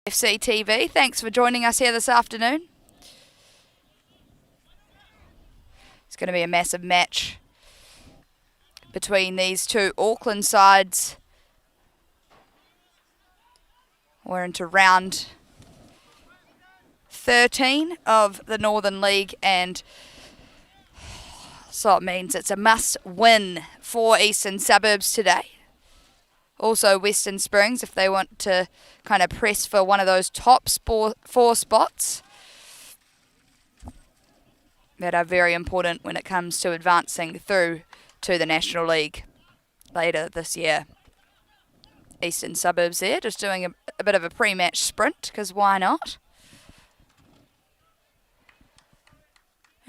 FC TV. Thanks for joining us here this afternoon. It's going to be a massive match between these two Auckland sides. We're into round 13 of the Northern League, and so it means it's a must-win for Eastern Suburbs today. Also Western Springs, if they want to kind of press for one of those top four spots that are very important when it comes to advancing through to the National League later this year. Eastern Suburbs there, just doing a bit of a pre-match sprint, because why not?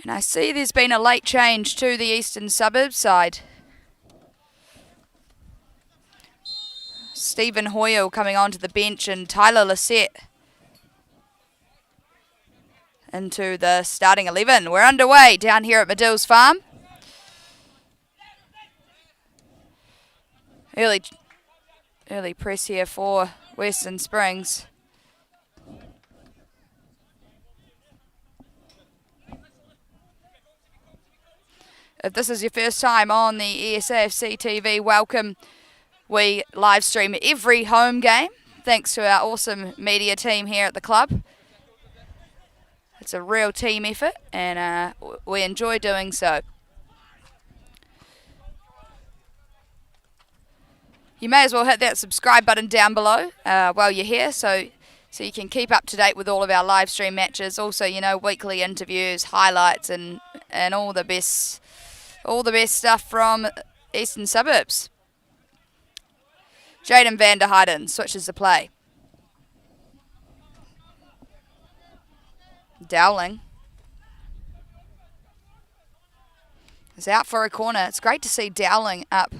And I see there's been a late change to the Eastern Suburbs side. Stephen Hoyle coming onto the bench and Tyler Lisette into the starting 11. We're underway down here at Madills Farm. Early press here for Western Springs. If this is your first time on the ESAFC TV, welcome. We live stream every home game thanks to our awesome media team here at the club. It's a real team effort, and we enjoy doing so. You may as well hit that subscribe button down below while you're here, so you can keep up to date with all of our live stream matches. Also, you know, weekly interviews, highlights, and all the best stuff from Eastern Suburbs. Jaden van der Heijden switches the play. Dowling is out for a corner. It's great to see Dowling up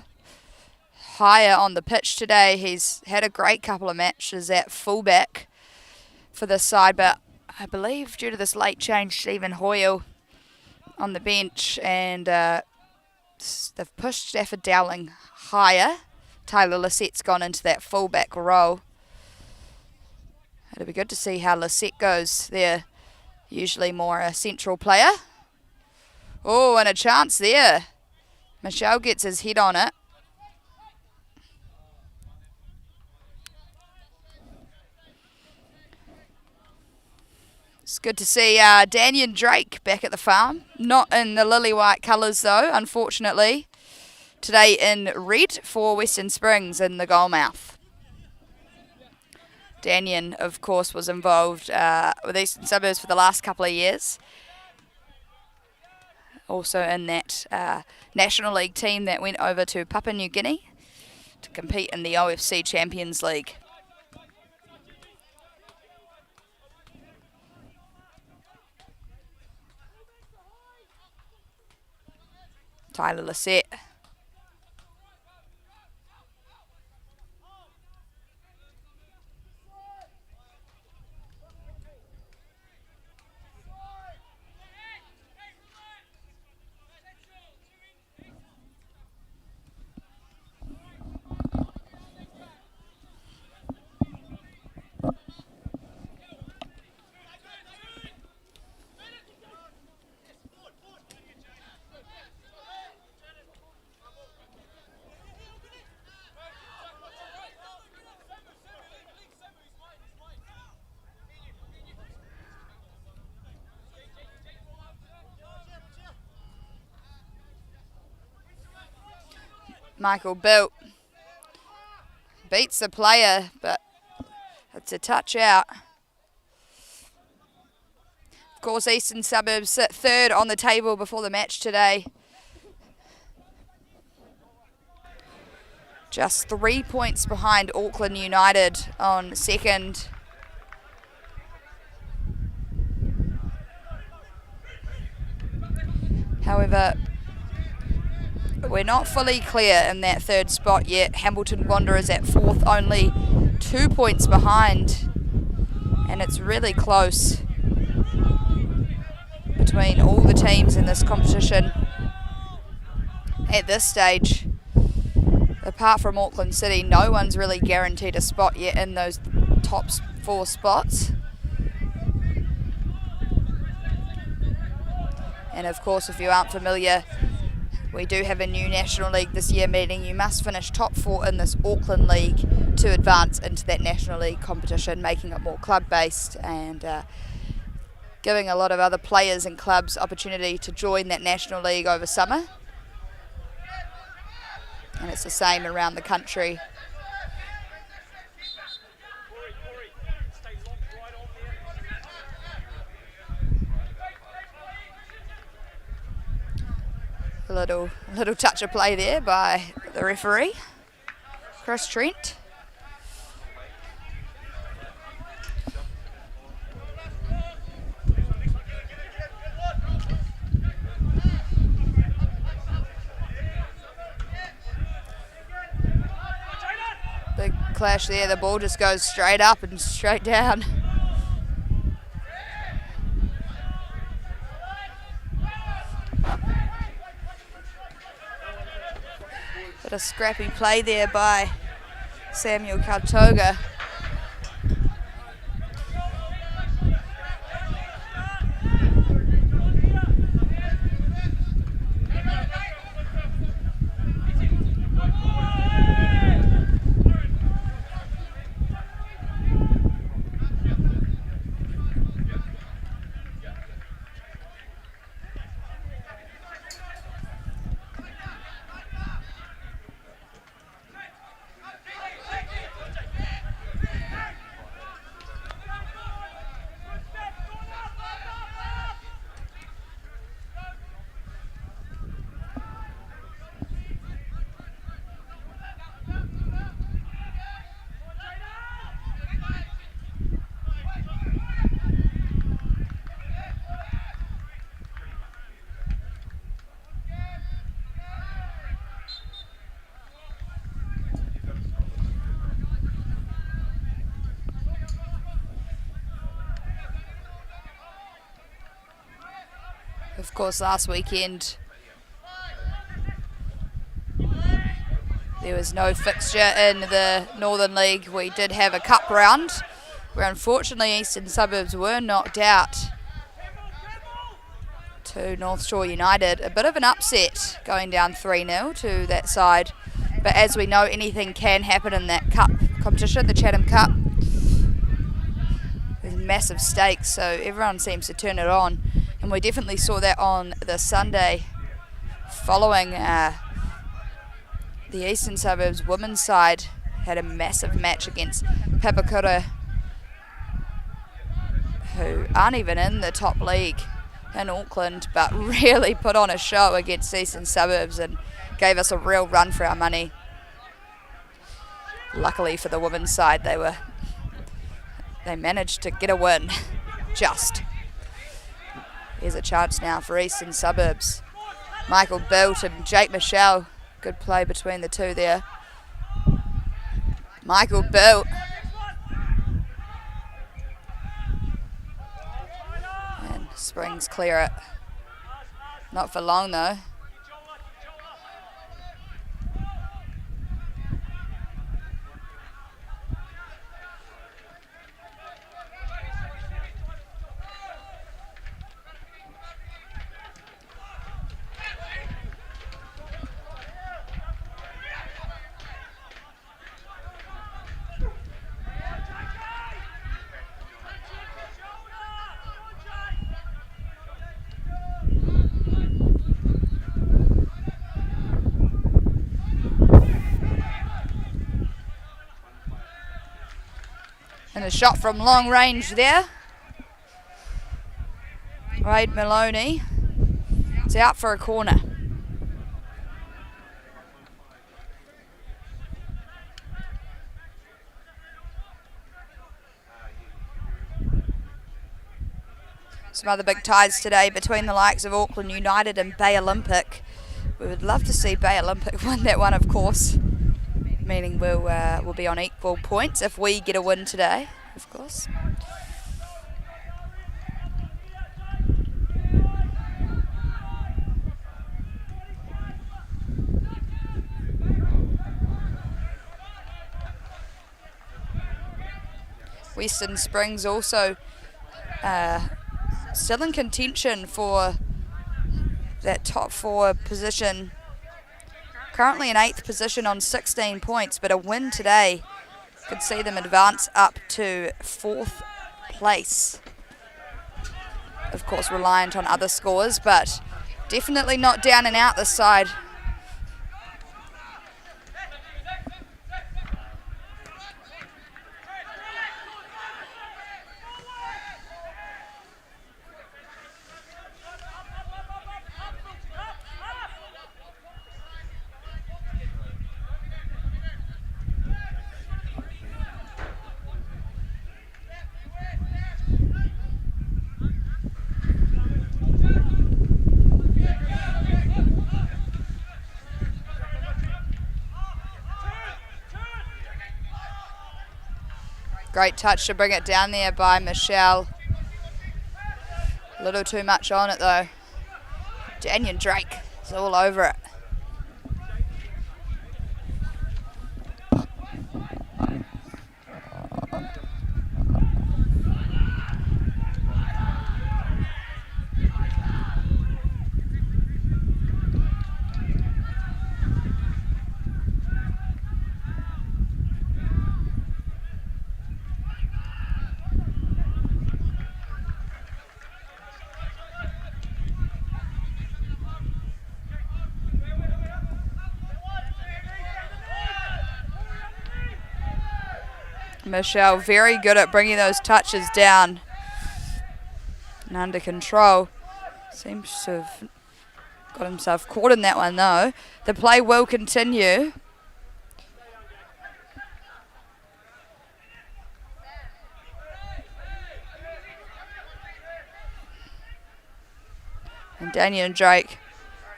higher on the pitch today. He's had a great couple of matches at fullback for this side, but I believe due to this late change, Stephen Hoyle on the bench, and they've pushed Stafford Dowling higher. Tyler Lisette's gone into that fullback role. It'll be good to see how Lisette goes there. Usually more a central player. Oh, and a chance there. Michelle gets his head on it. It's good to see Daniel Drake back at the farm. Not in the lily white colours though, unfortunately. Today in red for Western Springs in the goalmouth. Daniel, of course, was involved with Eastern Suburbs for the last couple of years. Also in that National League team that went over to Papua New Guinea to compete in the OFC Champions League. Tyler Lisette. Michael Bilt beats the player, but it's a touch out. Of course, Eastern Suburbs sit third on the table before the match today. Just 3 points behind Auckland United on second. However, we're not fully clear in that third spot yet. Hamilton Wanderers at fourth, only 2 points behind. And it's really close between all the teams in this competition at this stage. Apart from Auckland City, no one's really guaranteed a spot yet in those top 4 spots. And of course, if you aren't familiar, we do have a new National League this year, meaning you must finish top 4 in this Auckland League to advance into that National League competition, making it more club-based and giving a lot of other players and clubs opportunity to join that National League over summer. And it's the same around the country. A little touch of play there by the referee, Chris Trent. Big clash there, the ball just goes straight up and straight down. Bit of scrappy play there by Samuel Kautoga. Of course, last weekend there was no fixture in the Northern League. We did have a cup round where unfortunately Eastern Suburbs were knocked out to North Shore United. A bit of an upset going down 3-0 to that side. But as we know, anything can happen in that cup competition, the Chatham Cup. There's massive stakes, so everyone seems to turn it on. And we definitely saw that on the Sunday following the Eastern Suburbs women's side had a massive match against Papakura, who aren't even in the top league in Auckland, but really put on a show against Eastern Suburbs and gave us a real run for our money. Luckily for the women's side, they managed to get a win, just. Here's a chance now for Eastern Suburbs. Michael Bilt and Jake Michelle. Good play between the two there. Michael Bilt. And Springs clear it. Not for long though. And a shot from long range there. Wade Maloney. It's out for a corner. Some other big ties today between the likes of Auckland United and Bay Olympic. We would love to see Bay Olympic win that one, of course. Meaning we'll be on equal points if we get a win today, of course. Western Springs also still in contention for that top 4 position. Currently in 8th position on 16 points, but a win today could see them advance up to 4th place. Of course, reliant on other scores, but definitely not down and out this side. Great touch to bring it down there by Michelle. A little too much on it though. Daniel Drake is all over it. Michelle very good at bringing those touches down and under control. Seems to have got himself caught in that one though. The play will continue. And Daniel Drake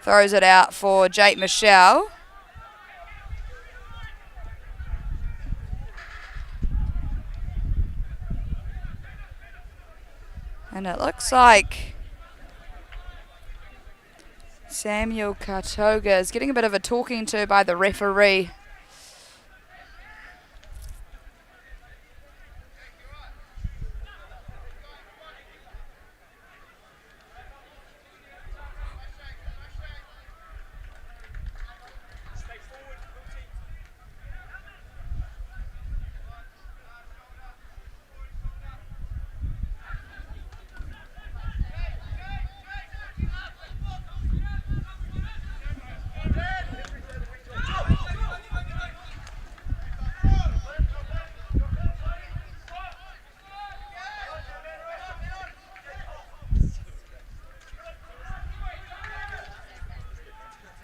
throws it out for Jake Michelle. And it looks like Samuel Kartoga is getting a bit of a talking to by the referee.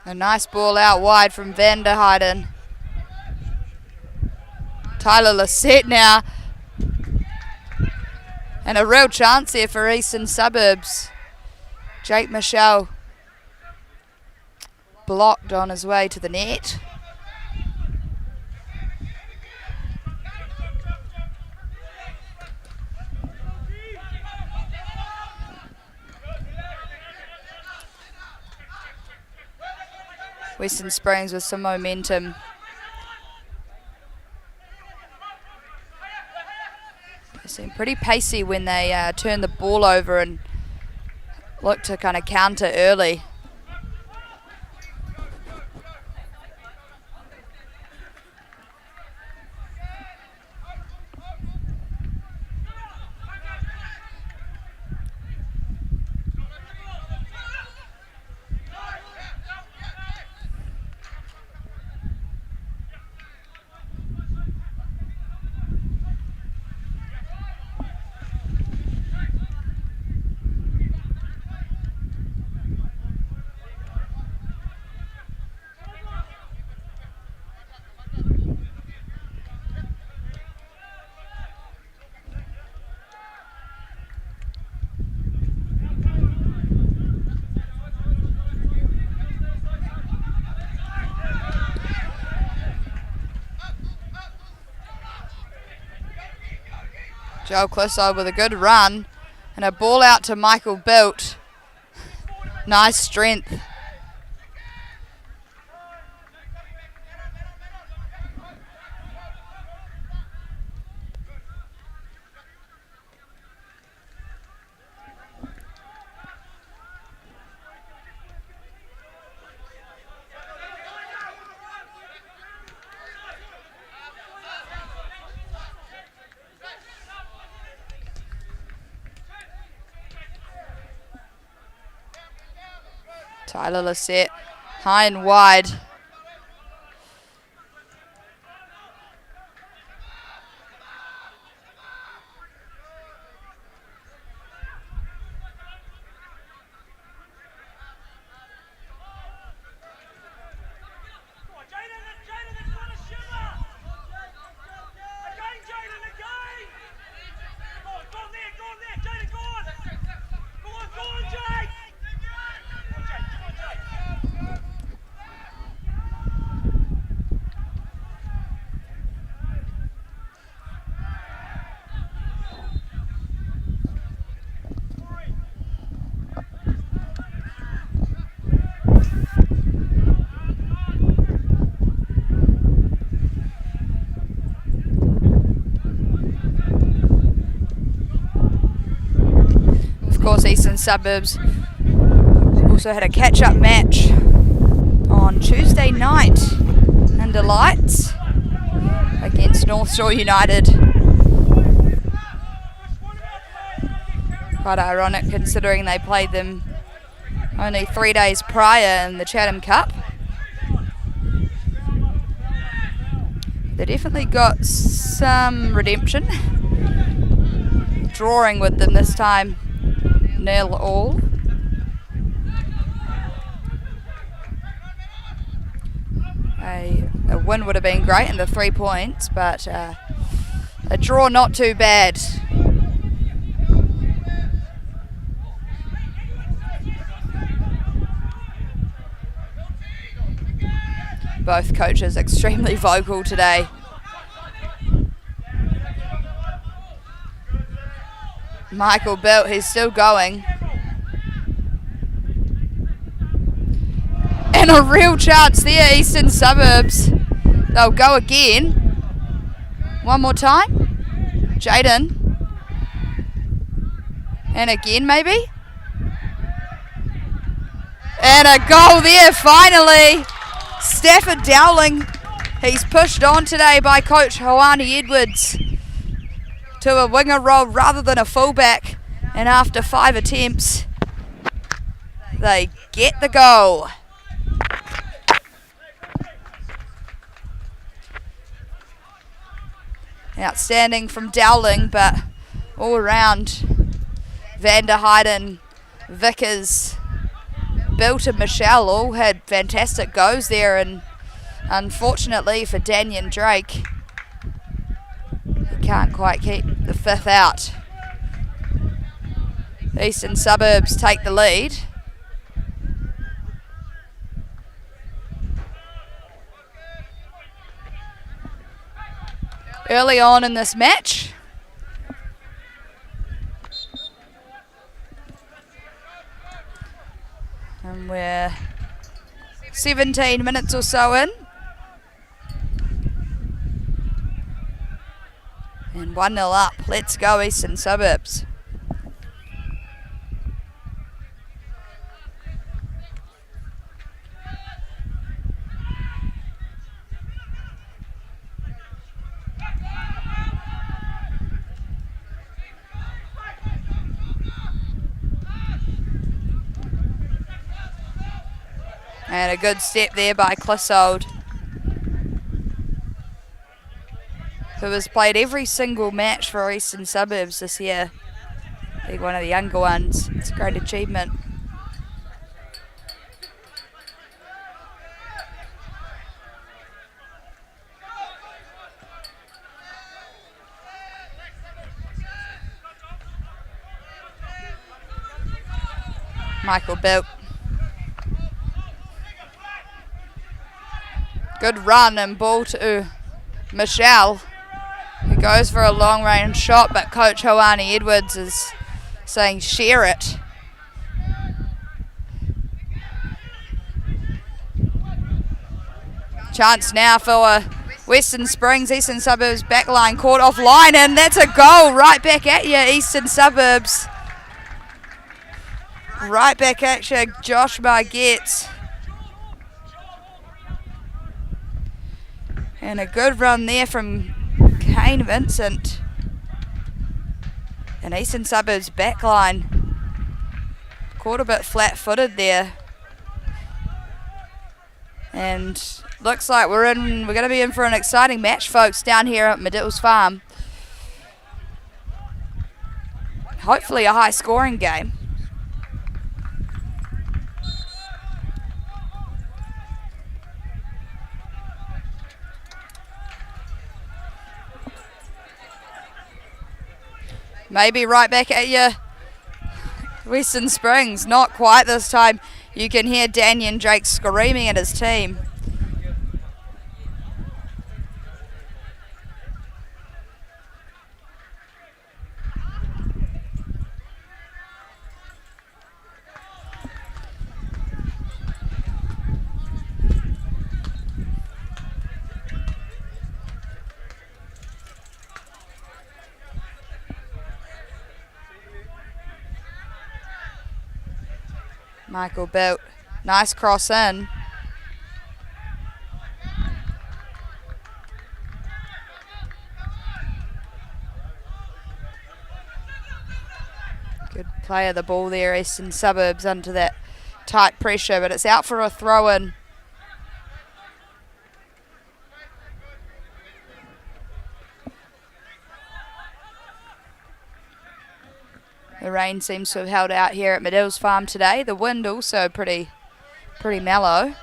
A nice ball out wide from Van der Heiden. Tyler Lisette now. And a real chance here for Eastern Suburbs. Jake Michelle blocked on his way to the net. Western Springs with some momentum. They seem pretty pacey when they turn the ball over and look to kind of counter early. Joel Clissold with a good run and a ball out to Michael Bilt. Nice strength. Tyler Lisette, high and wide. Of course, Eastern Suburbs also had a catch-up match on Tuesday night under lights against North Shore United. Quite ironic considering they played them only 3 days prior in the Chatham Cup. They definitely got some redemption. Drawing with them this time, 0-0. A win would have been great in the 3 points, but a draw not too bad. Both coaches extremely vocal today. Michael Bilt, he's still going. And a real chance there, Eastern Suburbs. They'll go again. One more time. Jaden. And again, maybe. And a goal there, finally. Stafford Dowling, he's pushed on today by Coach Hoani Edwards to a winger role rather than a fullback. And after 5 attempts, they get the goal. Outstanding from Dowling, but all around, Vander Heiden, Vickers, Bilt and Michelle all had fantastic goes there, and unfortunately for Daniel Drake, he can't quite keep the 5th out. Eastern Suburbs take the lead. Early on in this match, and we're 17 minutes or so in, and 1-0 up. Let's go Eastern Suburbs. And a good step there by Clissold, who has played every single match for Eastern Suburbs this year. Being one of the younger ones. It's a great achievement. Michael Bilt. Good run and ball to Michelle, who goes for a long range shot, but Coach Hoani Edwards is saying share it. Chance now for Western Springs. Eastern Suburbs backline caught offline, and that's a goal right back at you, Eastern Suburbs. Right back at you, Josh Margette. And a good run there from Kane Vincent. And Eastern Suburbs backline caught a bit flat-footed there. And looks like we're going to be in for an exciting match, folks, down here at Madills Farm. Hopefully a high-scoring game. Maybe right back at you, Western Springs. Not quite this time. You can hear Daniel Drake screaming at his team. Michael Belt, nice cross in. Good play of the ball there, Eastern Suburbs under that tight pressure, but it's out for a throw-in. The rain seems to have held out here at Madills Farm today. The wind also pretty mellow.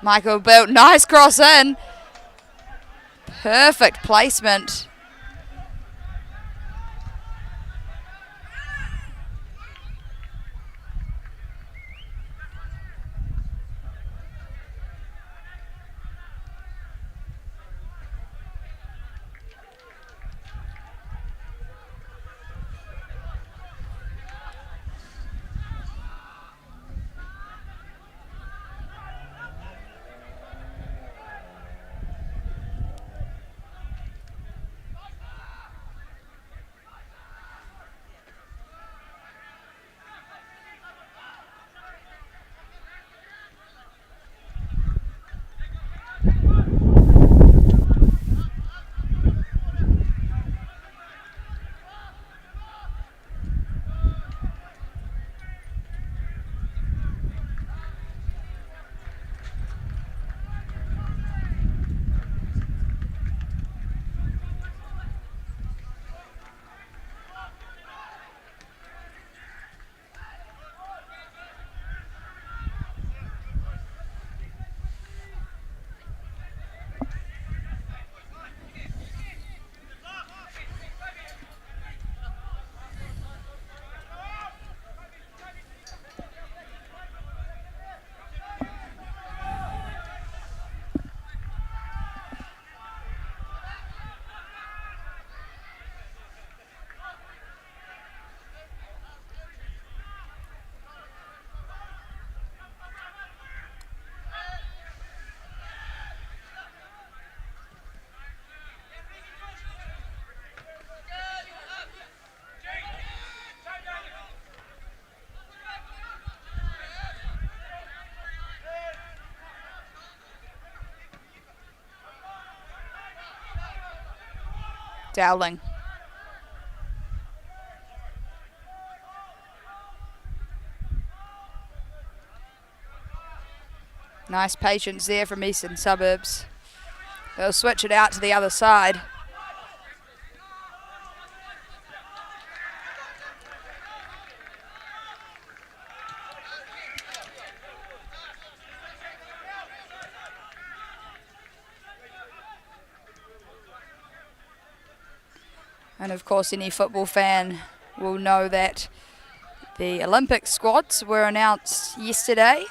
Michael Belt, nice cross in. Perfect placement. Dowling. Nice patience there from Eastern Suburbs. They'll switch it out to the other side. And of course, any football fan will know that the Olympic squads were announced yesterday.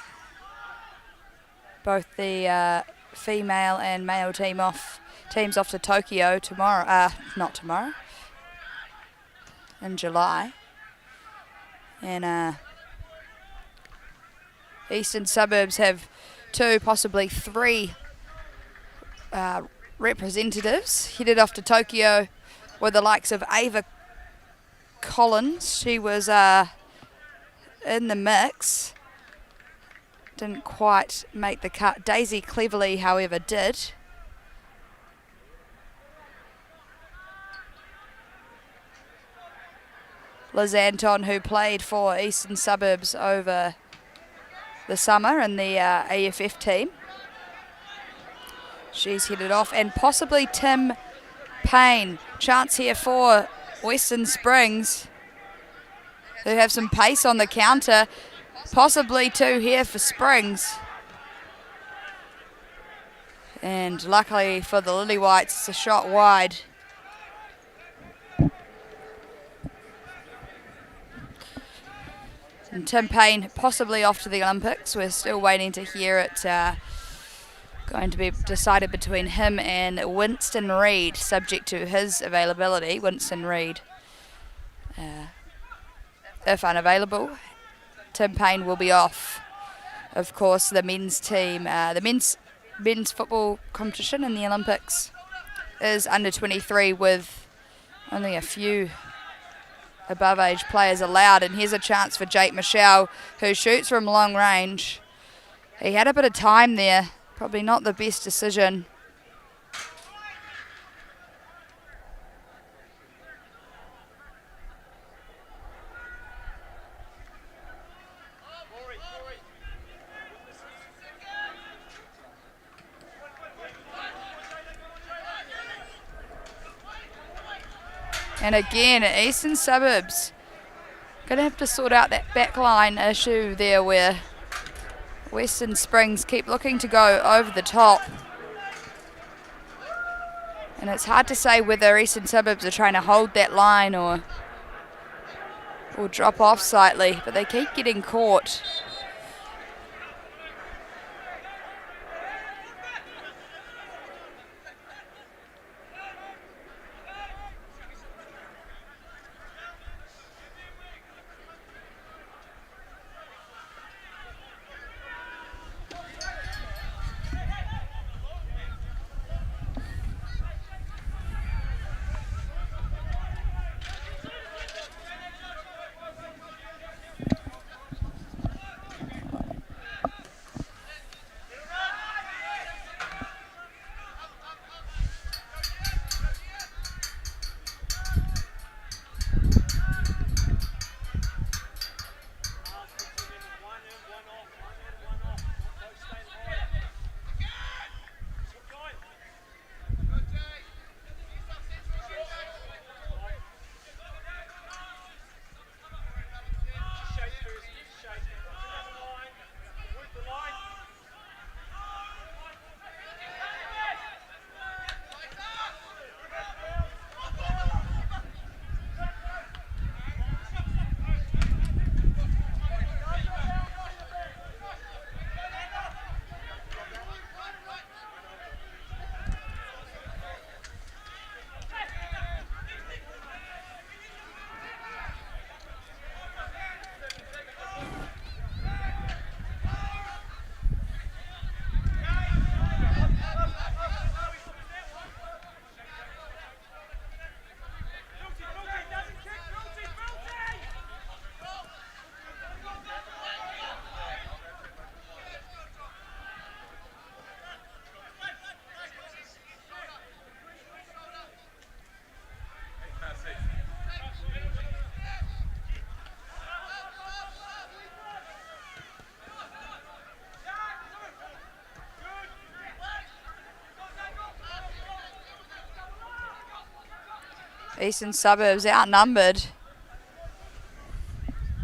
Both the female and male teams off to Tokyo tomorrow. Not tomorrow. In July. And Eastern Suburbs have 2, possibly 3 representatives headed off to Tokyo with the likes of Ava Collins. She was in the mix. Didn't quite make the cut. Daisy Cleverly, however, did. Liz Anton, who played for Eastern Suburbs over the summer in the AFF team. She's headed off, and possibly Tim Payne. Chance here for Western Springs, who have some pace on the counter. Possibly two here for Springs. And luckily for the Lily Whites, it's a shot wide. And Tim Payne possibly off to the Olympics. We're still waiting to hear it. Going to be decided between him and Winston Reid, subject to his availability. Winston Reid, if unavailable, Tim Payne will be off. Of course, the men's team, the men's football competition in the Olympics is under 23 with only a few above age players allowed. And here's a chance for Jake Michelle, who shoots from long range. He had a bit of time there. Probably not the best decision. And again, Eastern Suburbs going to have to sort out that backline issue there where Western Springs keep looking to go over the top. And it's hard to say whether Eastern Suburbs are trying to hold that line or drop off slightly, but they keep getting caught. Eastern Suburbs outnumbered.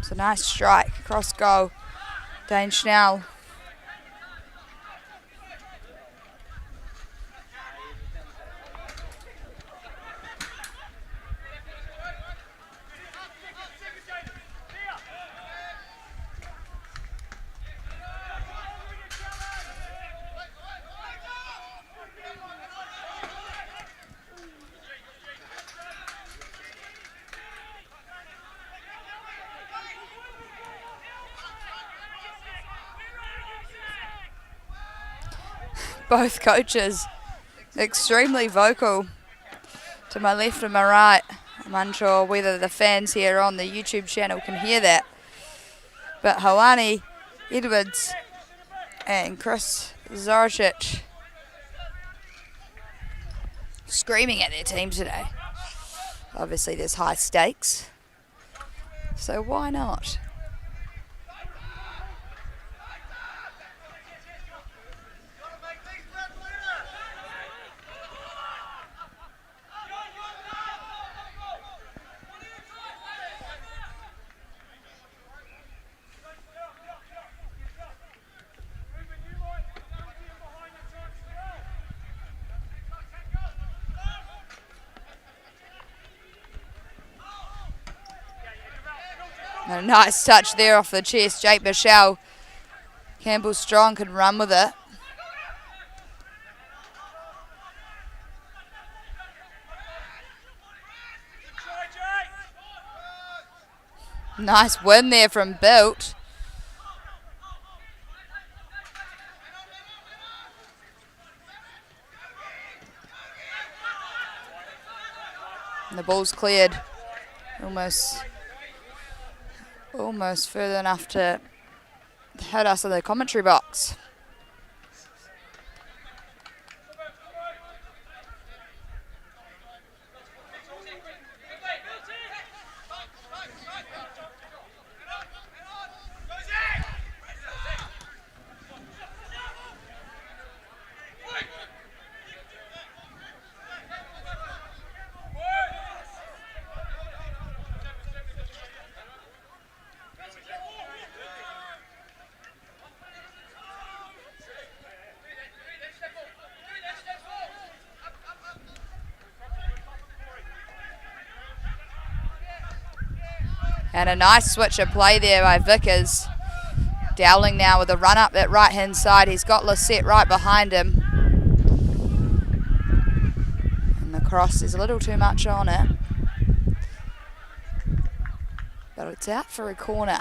It's a nice strike, cross goal. Dane Schnell. Both coaches extremely vocal to my left and my right. I'm unsure whether the fans here on the YouTube channel can hear that. But Hawani Edwards and Chris Zoricic screaming at their team today. Obviously there's high stakes So why not? A nice touch there off the chest. Jake Michelle. Campbell Strong can run with it. Nice win there from Built. And the ball's cleared. Almost further enough to hit us in the commentary box. And a nice switch of play there by Vickers. Dowling now with a run up that right hand side. He's got Lisette right behind him. And the cross is a little too much on it. But it's out for a corner.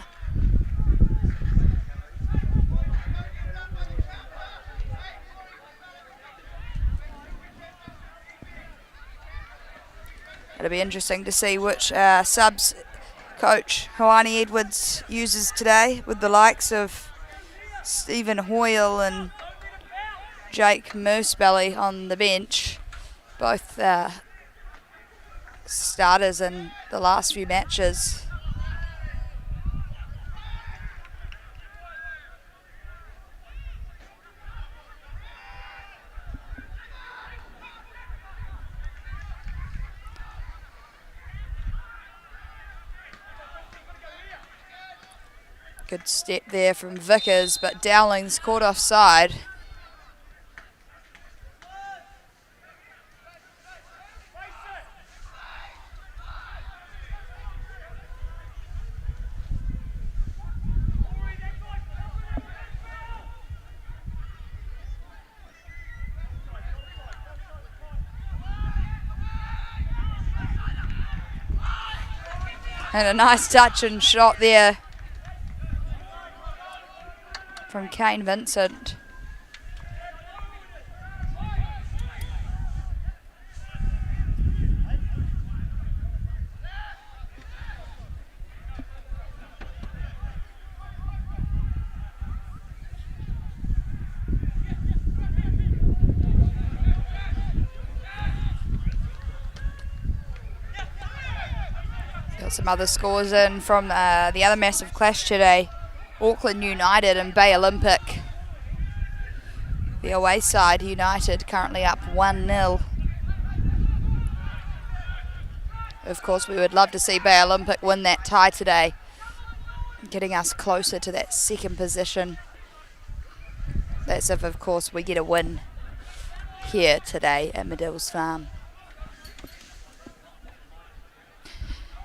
It'll be interesting to see which subs Coach Hoani Edwards uses today, with the likes of Stephen Hoyle and Jake Moosebelly on the bench. Both starters in the last few matches. Good step there from Vickers, but Dowling's caught offside. And a nice touch and shot there from Kane Vincent. Got some other scores in from the other massive clash today. Auckland United and Bay Olympic. The away side, United, currently up 1-0. Of course, we would love to see Bay Olympic win that tie today, getting us closer to that second position. That's if, of course, we get a win here today at Madills Farm.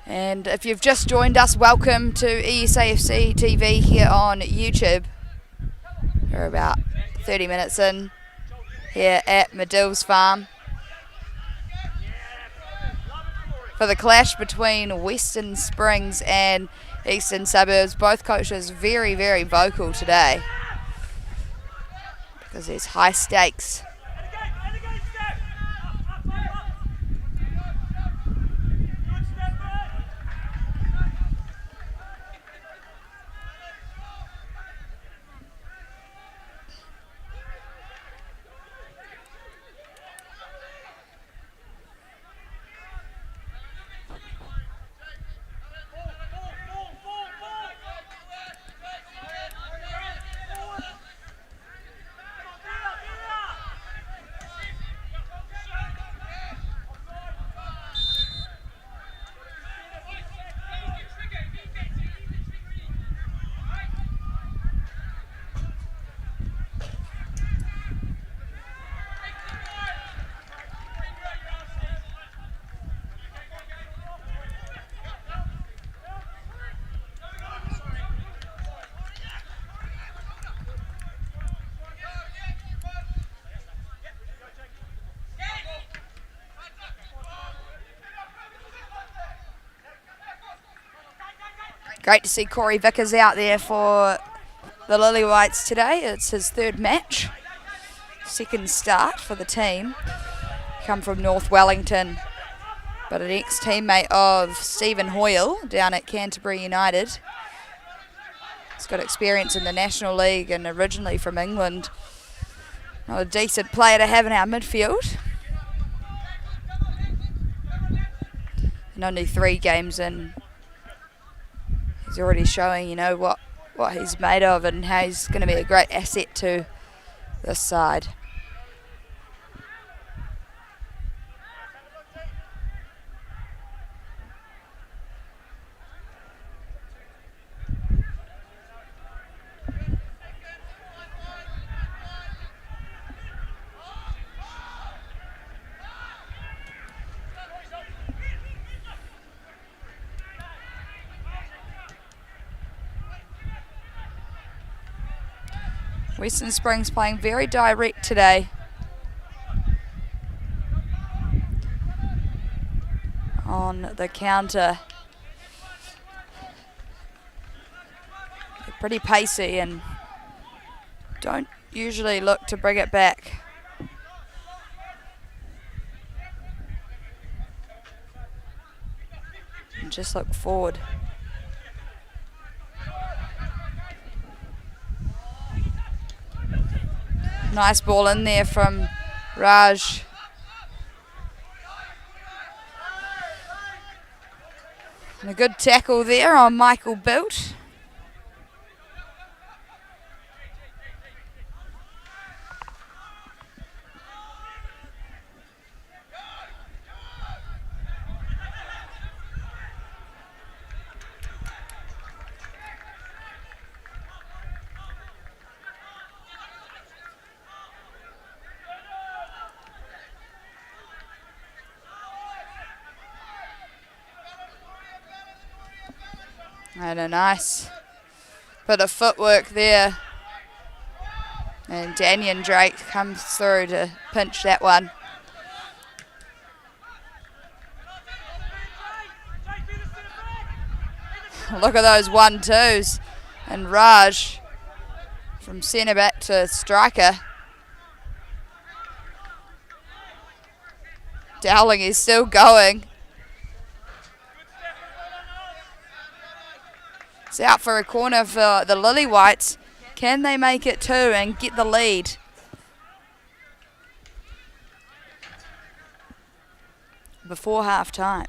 And if you've just joined us, welcome to ESAFC TV here on YouTube. We're about 30 minutes in here at Madills Farm for the clash between Western Springs and Eastern Suburbs. Both coaches very, very vocal today because there's high stakes. Great to see Corey Vickers out there for the Lily Whites today. It's his third match. Second start for the team. Come from North Wellington, but an ex-teammate of Stephen Hoyle down at Canterbury United. He's got experience in the National League and originally from England. Not a decent player to have in our midfield. And only 3 games in, he's already showing, you know, what he's made of and how he's going to be a great asset to this side. Western Springs playing very direct today. On the counter. They're pretty pacey and don't usually look to bring it back. And just look forward. Nice ball in there from Raj. And a good tackle there on Michael Bilt. And a nice bit of footwork there. And Daniel Drake comes through to pinch that one. Look at those 1-2s. And Raj from centre back to striker. Dowling is still going. It's out for a corner for the Lily Whites. Can they make it 2 and get the lead? Before half time.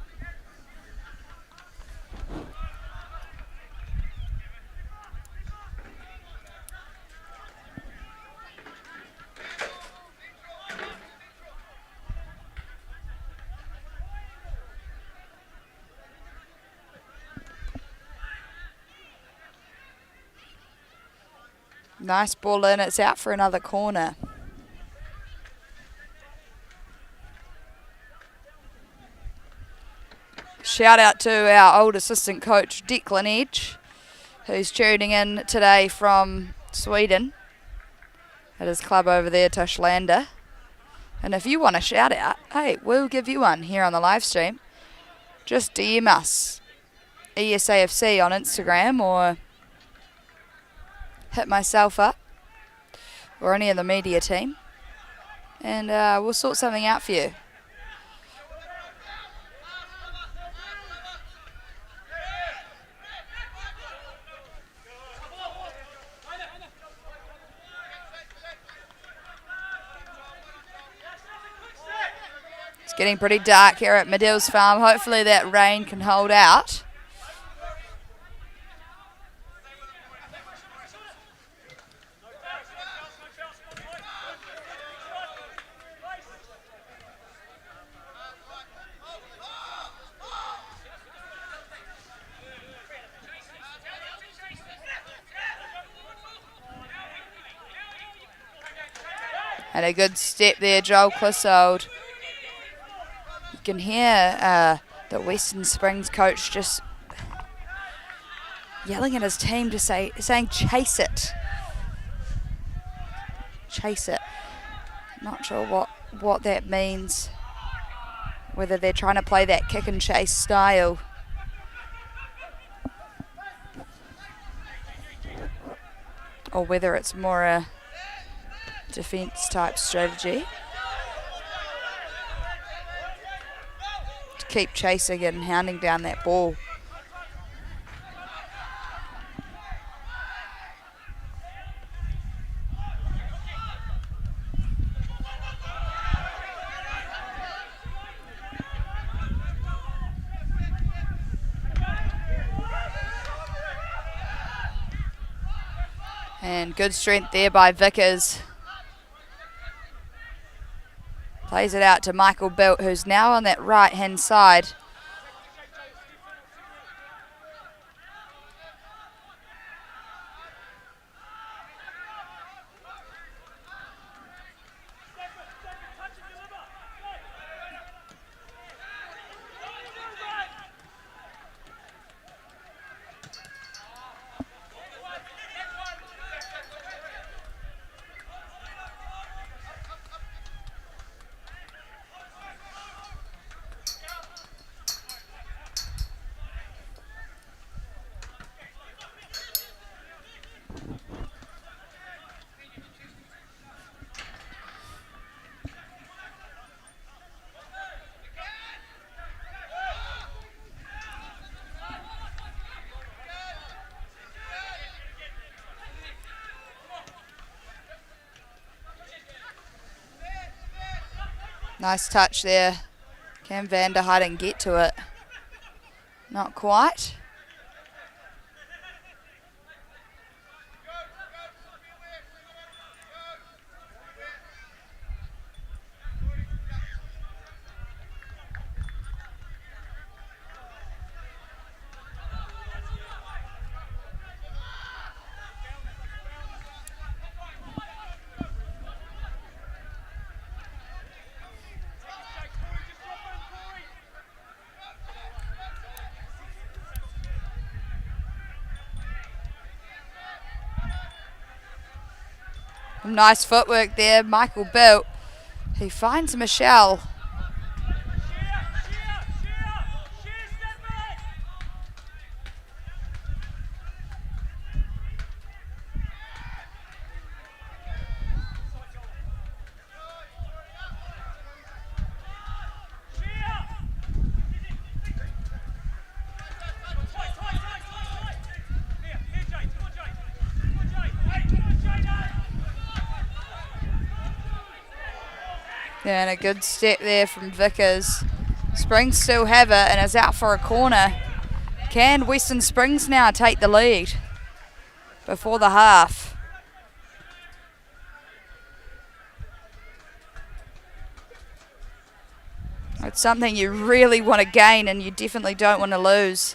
Nice ball in, it's out for another corner. Shout out to our old assistant coach, Declan Edge, who's tuning in today from Sweden at his club over there, Toshlanda. And if you want a shout out, hey, we'll give you one here on the live stream. Just DM us, ESAFC on Instagram, or hit myself up or any of the media team, and we'll sort something out for you. It's getting pretty dark here at Madills Farm. Hopefully that rain can hold out. And a good step there, Joel Clissold. You can hear the Western Springs coach just yelling at his team to saying chase it. Chase it. Not sure what that means. Whether they're trying to play that kick and chase style. or whether it's more a defence type strategy to keep chasing and hounding down that ball. And good strength there by Vickers. Plays it out to Michael Bilt, who's now on that right-hand side. Nice touch there. Can Vanderheiden get to it? Not quite. Nice footwork there, Michael Bilt. He finds Michelle. Yeah, and a good step there from Vickers. Springs still have it and is out for a corner. Can Western Springs now take the lead before the half? It's something you really want to gain and you definitely don't want to lose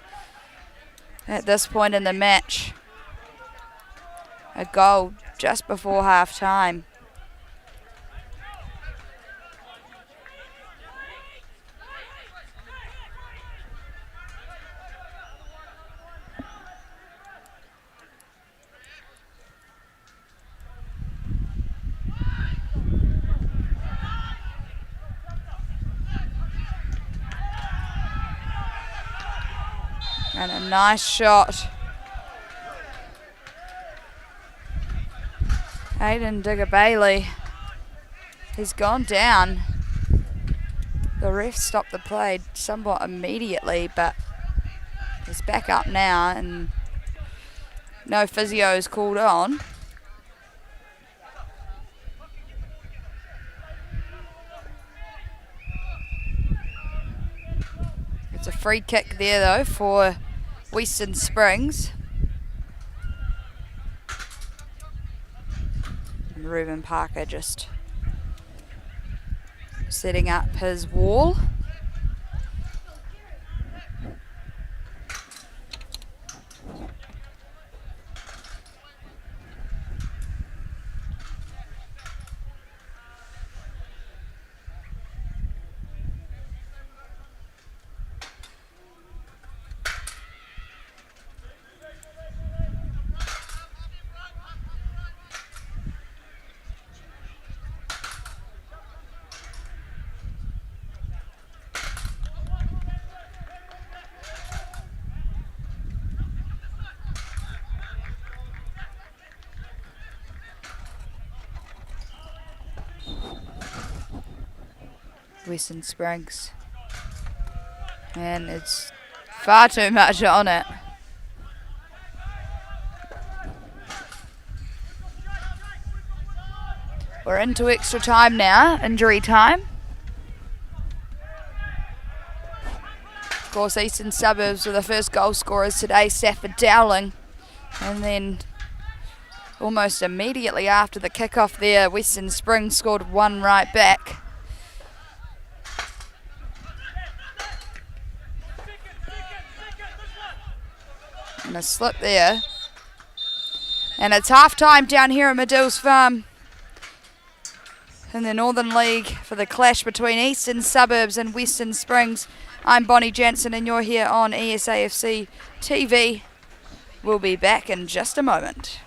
at this point in the match. A goal just before half time. And a nice shot. Aiden Digger-Bailey. He's gone down. The ref stopped the play somewhat immediately, but he's back up now and no physio is called on. It's a free kick there though for Western Springs. And Reuben Parker just setting up his wall. Western Springs. And it's far too much on it. We're into extra time now, injury time. Of course, Eastern Suburbs were the first goal scorers today, Stafford Dowling. And then almost immediately after the kickoff there, Western Springs scored one right back. And a slip there. And it's half time down here at Madills Farm in the Northern League for the clash between Eastern Suburbs and Western Springs. I'm Bonnie Jansen and you're here on ESAFC TV. We'll be back in just a moment.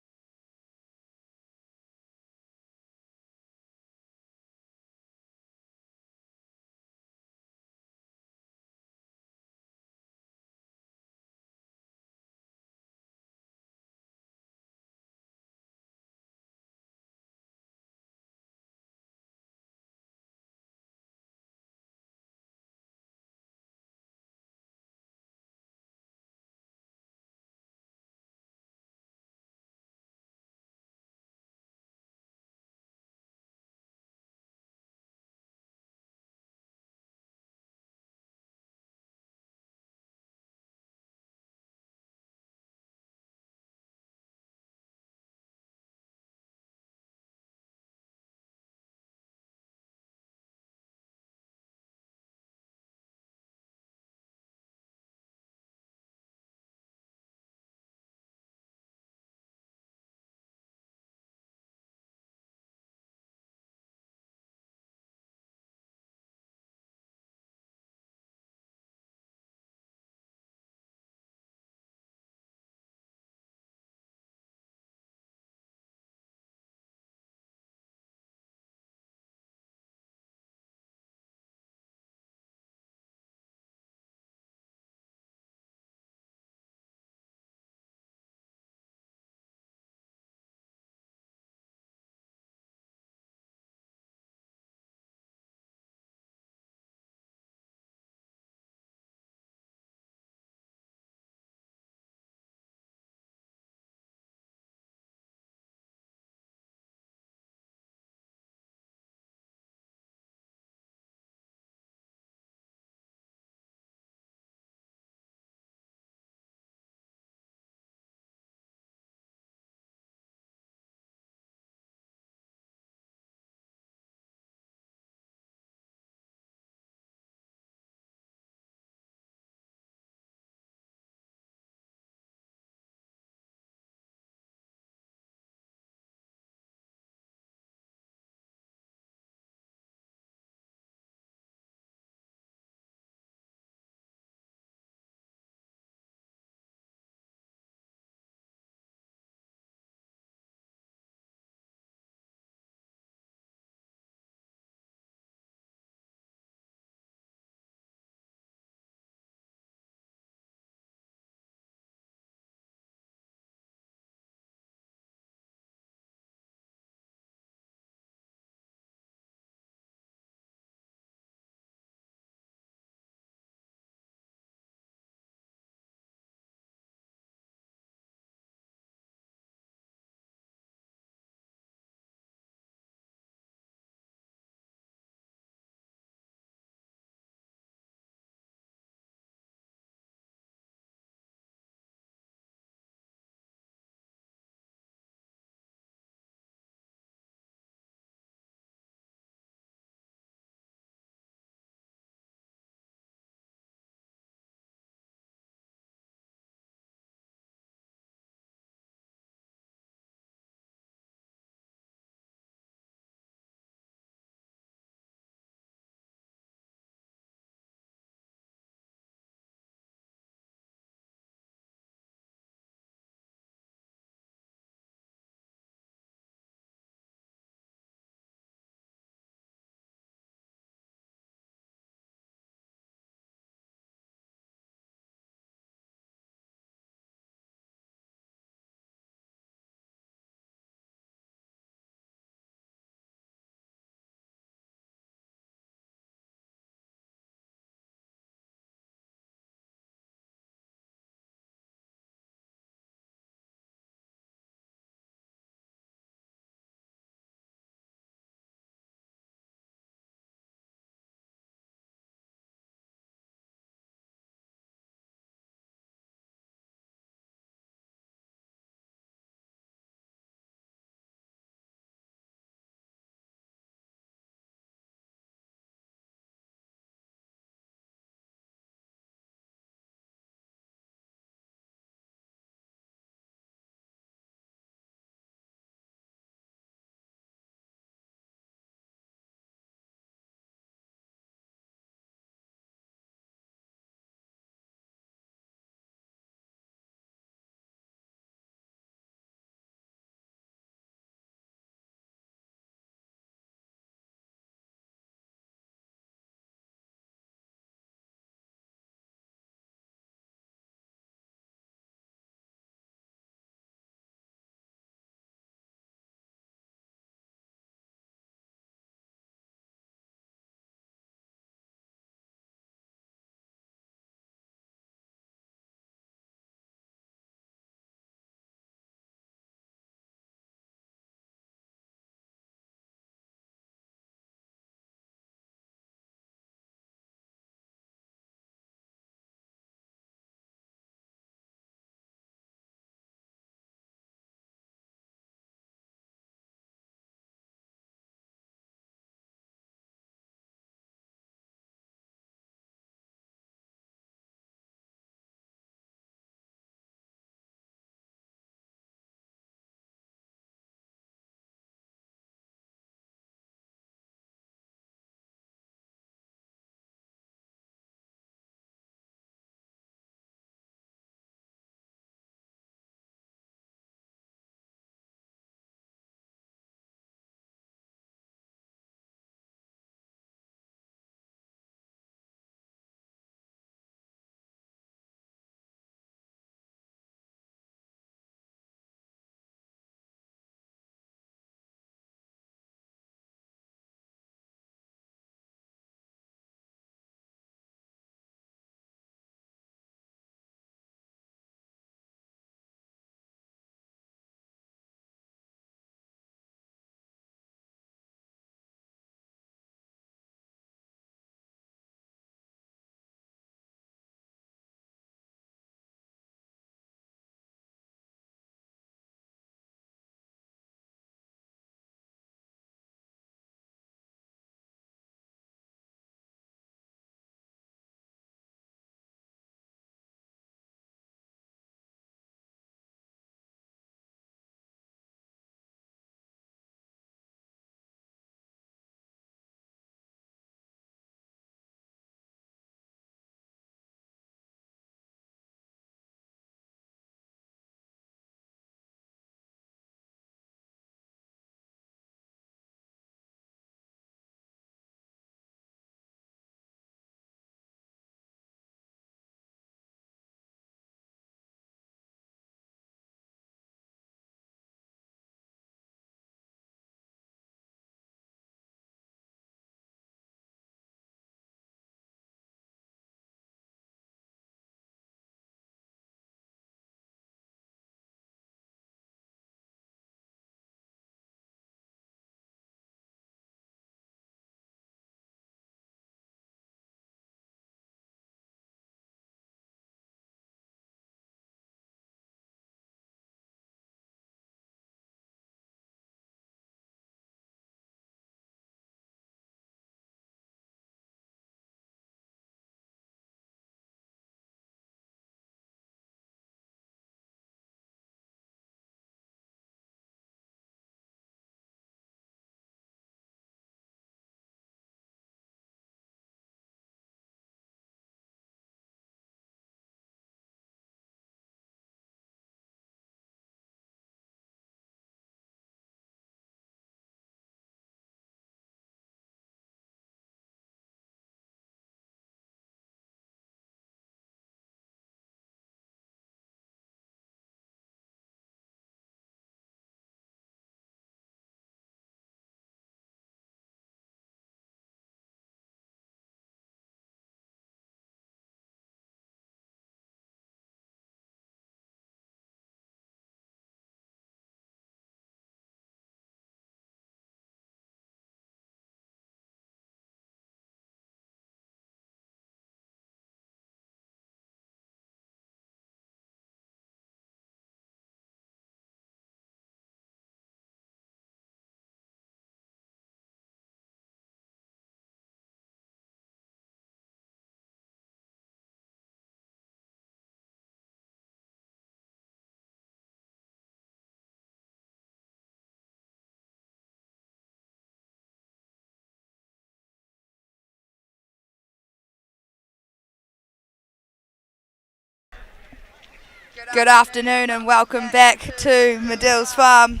Good afternoon and welcome back to Madills Farm.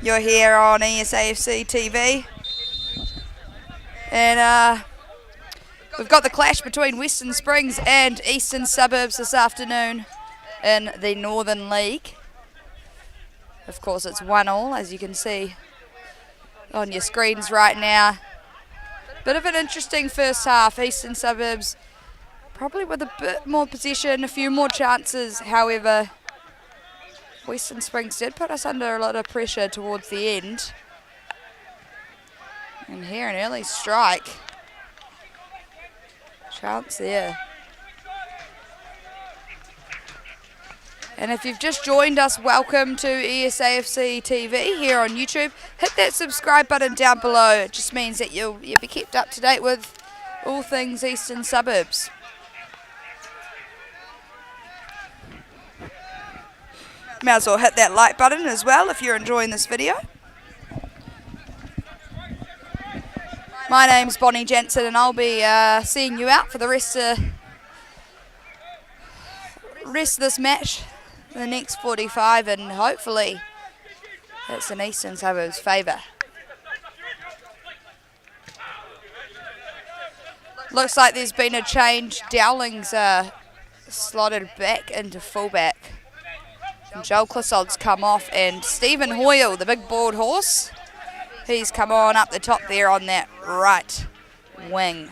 You're here on ESAFC TV. And we've got the clash between Western Springs and Eastern Suburbs this afternoon in the Northern League. Of course, it's 1-1, as you can see on your screens right now. Bit of an interesting first half. Eastern Suburbs probably with a bit more possession, a few more chances. However, Western Springs did put us under a lot of pressure towards the end. And here an early strike. Chance there. And if you've just joined us, welcome to ESAFC TV here on YouTube. Hit that subscribe button down below. It just means that you'll be kept up to date with all things Eastern Suburbs. May as well hit that like button as well if you're enjoying this video. My name's Bonnie Jensen and I'll be seeing you out for the rest of this match, the next 45, and hopefully it's in Eastern Suburbs' favour. Looks like there's been a change. Dowling's slotted back into fullback. And Joel Clissold's come off, and Stephen Hoyle, the big board horse, he's come on up the top there on that right wing.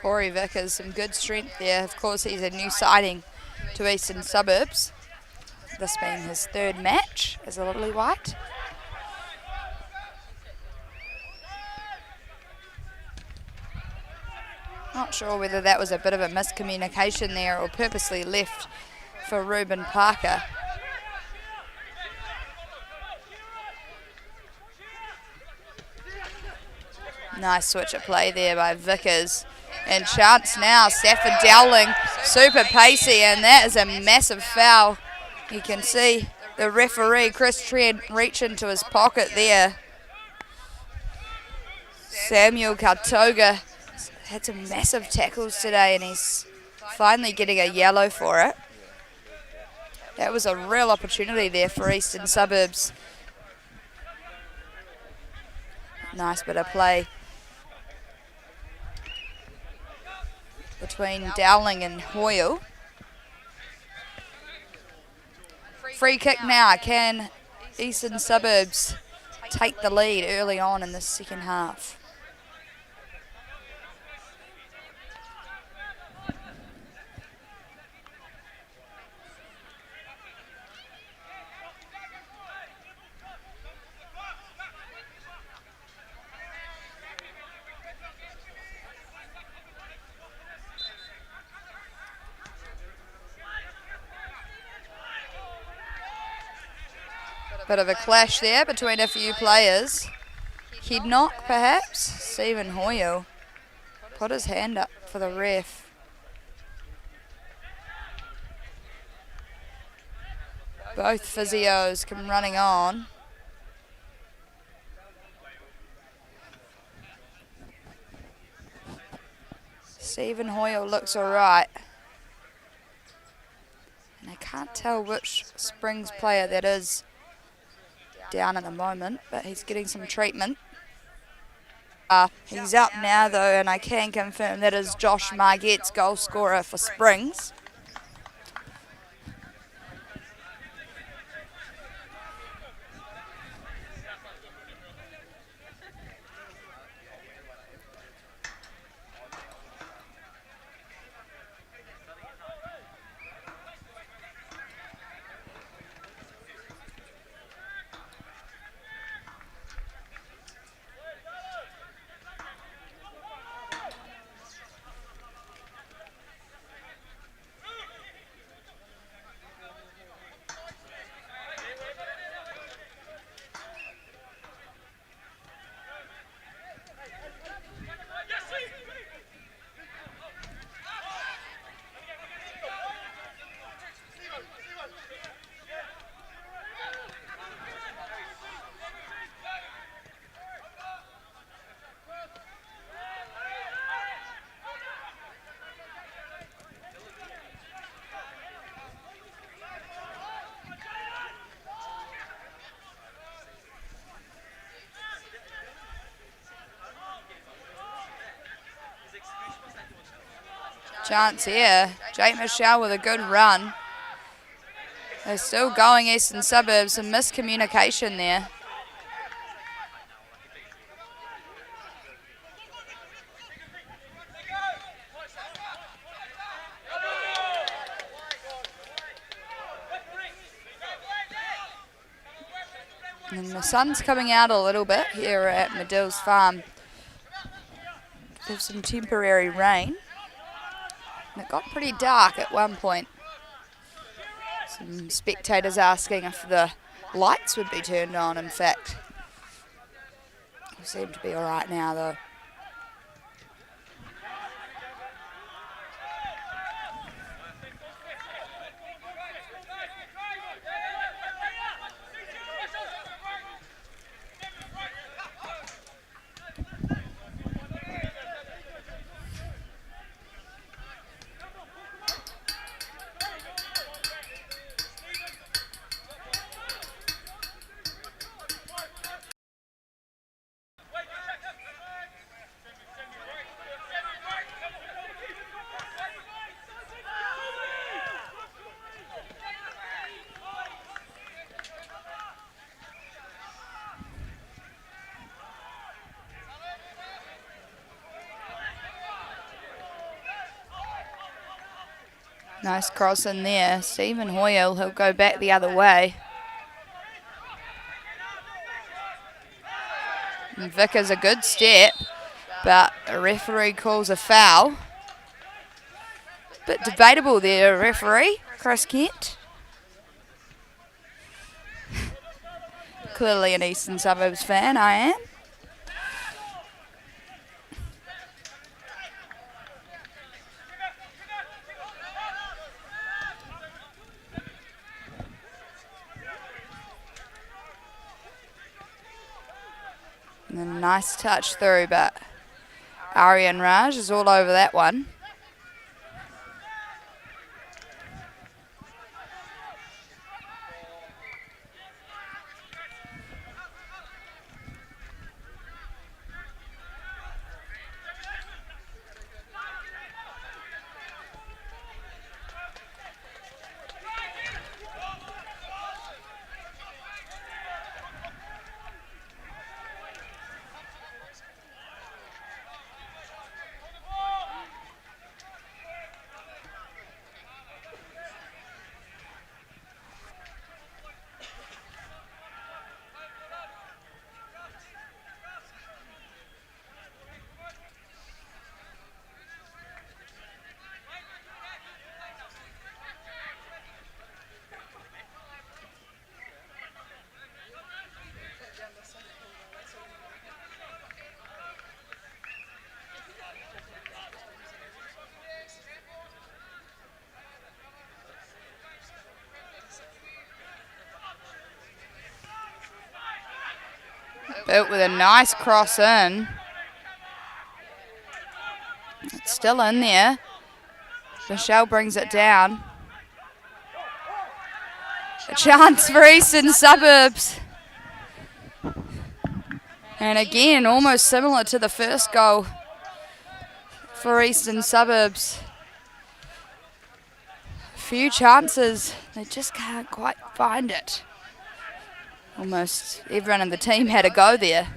Corey Vickers, some good strength there. Of course, he's a new signing to Eastern Suburbs. This being his third match as a Lily White. Not sure whether that was a bit of a miscommunication there or purposely left for Ruben Parker. Nice switch of play there by Vickers. And chance now, Stafford Dowling, super pacey, and that is a massive foul. You can see the referee, Chris Trent, reach into his pocket there. Samuel Kartoga had some massive tackles today, and he's finally getting a yellow for it. That was a real opportunity there for Eastern Suburbs. Nice bit of play between Dowling and Hoyle. Free kick now. Can Eastern Suburbs take the lead early on in the second half? Bit of a clash there between a few players. Head knock, perhaps. Stephen Hoyle put his hand up for the ref. Both physios come running on. Stephen Hoyle looks alright. And I can't tell which Springs player that is down at the moment, but he's getting some treatment. He's up now though, and I can confirm that is Josh Margette's goal scorer for Springs. Chance here. Jake Michelle with a good run. They're still going Eastern Suburbs. Some miscommunication there. And the sun's coming out a little bit here at Madills Farm. There's some temporary rain. And it got pretty dark at one point. Some spectators asking if the lights would be turned on, in fact. They seem to be all right now, though. Nice cross in there. Stephen Hoyle, he'll go back the other way. And Vickers a good step, but the referee calls a foul. Bit debatable there, referee, Chris Kent. Clearly an Eastern Suburbs fan, I am. And a nice touch through, but Aryan Raj is all over that one. Built with a nice cross in. It's still in there. Michelle brings it down. A chance for Eastern Suburbs. And again, almost similar to the first goal for Eastern Suburbs. Few chances, they just can't quite find it. Almost everyone in the team had a go there.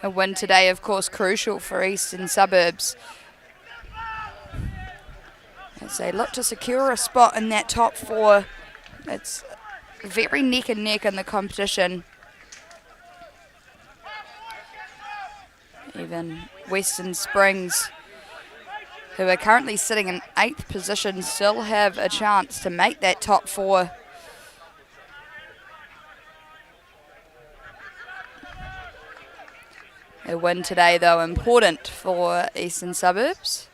A win today, of course, crucial for Eastern Suburbs as they look to secure a spot in that top four. It's very neck and neck in the competition. Even Western Springs, who are currently sitting in 8th position, still have a chance to make that top four. A win today, though, important for Eastern Suburbs.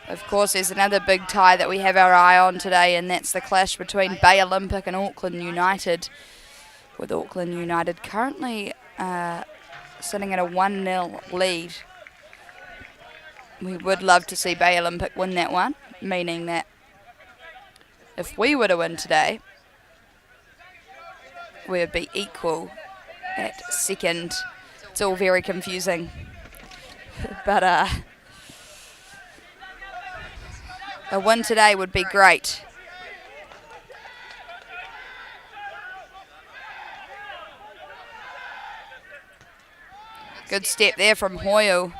Of course, there's another big tie that we have our eye on today, and that's the clash between Bay Olympic and Auckland United, with Auckland United currently sitting at a 1-0 lead. We would love to see Bay Olympic win that one, meaning that if we were to win today, we would be equal at second. It's all very confusing. But a win today would be great. Good step there from Hoyle.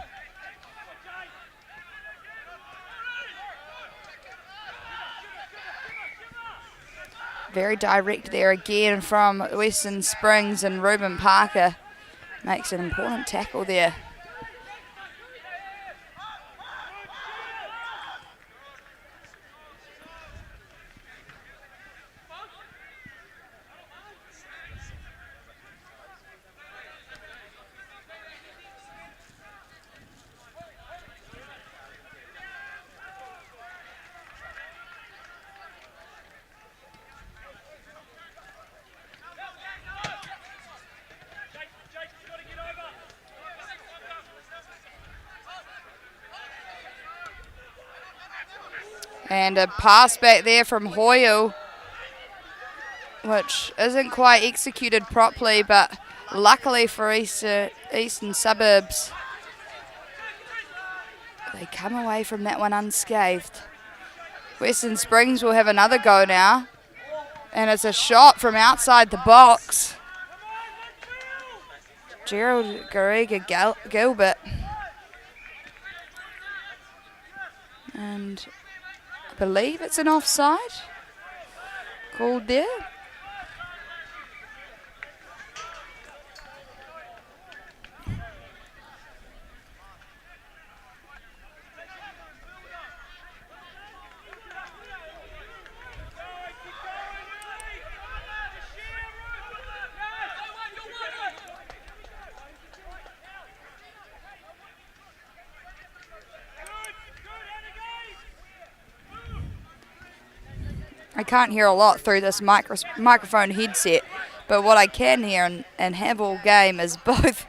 Very direct there again from Western Springs, and Ruben Parker makes an important tackle there. And a pass back there from Hoyle, which isn't quite executed properly, but luckily for Eastern Suburbs, they come away from that one unscathed. Western Springs will have another go now, and it's a shot from outside the box. Gerald Garriga Gilbert. And I believe it's an offside called there. I can't hear a lot through this microphone headset, but what I can hear and have all game is both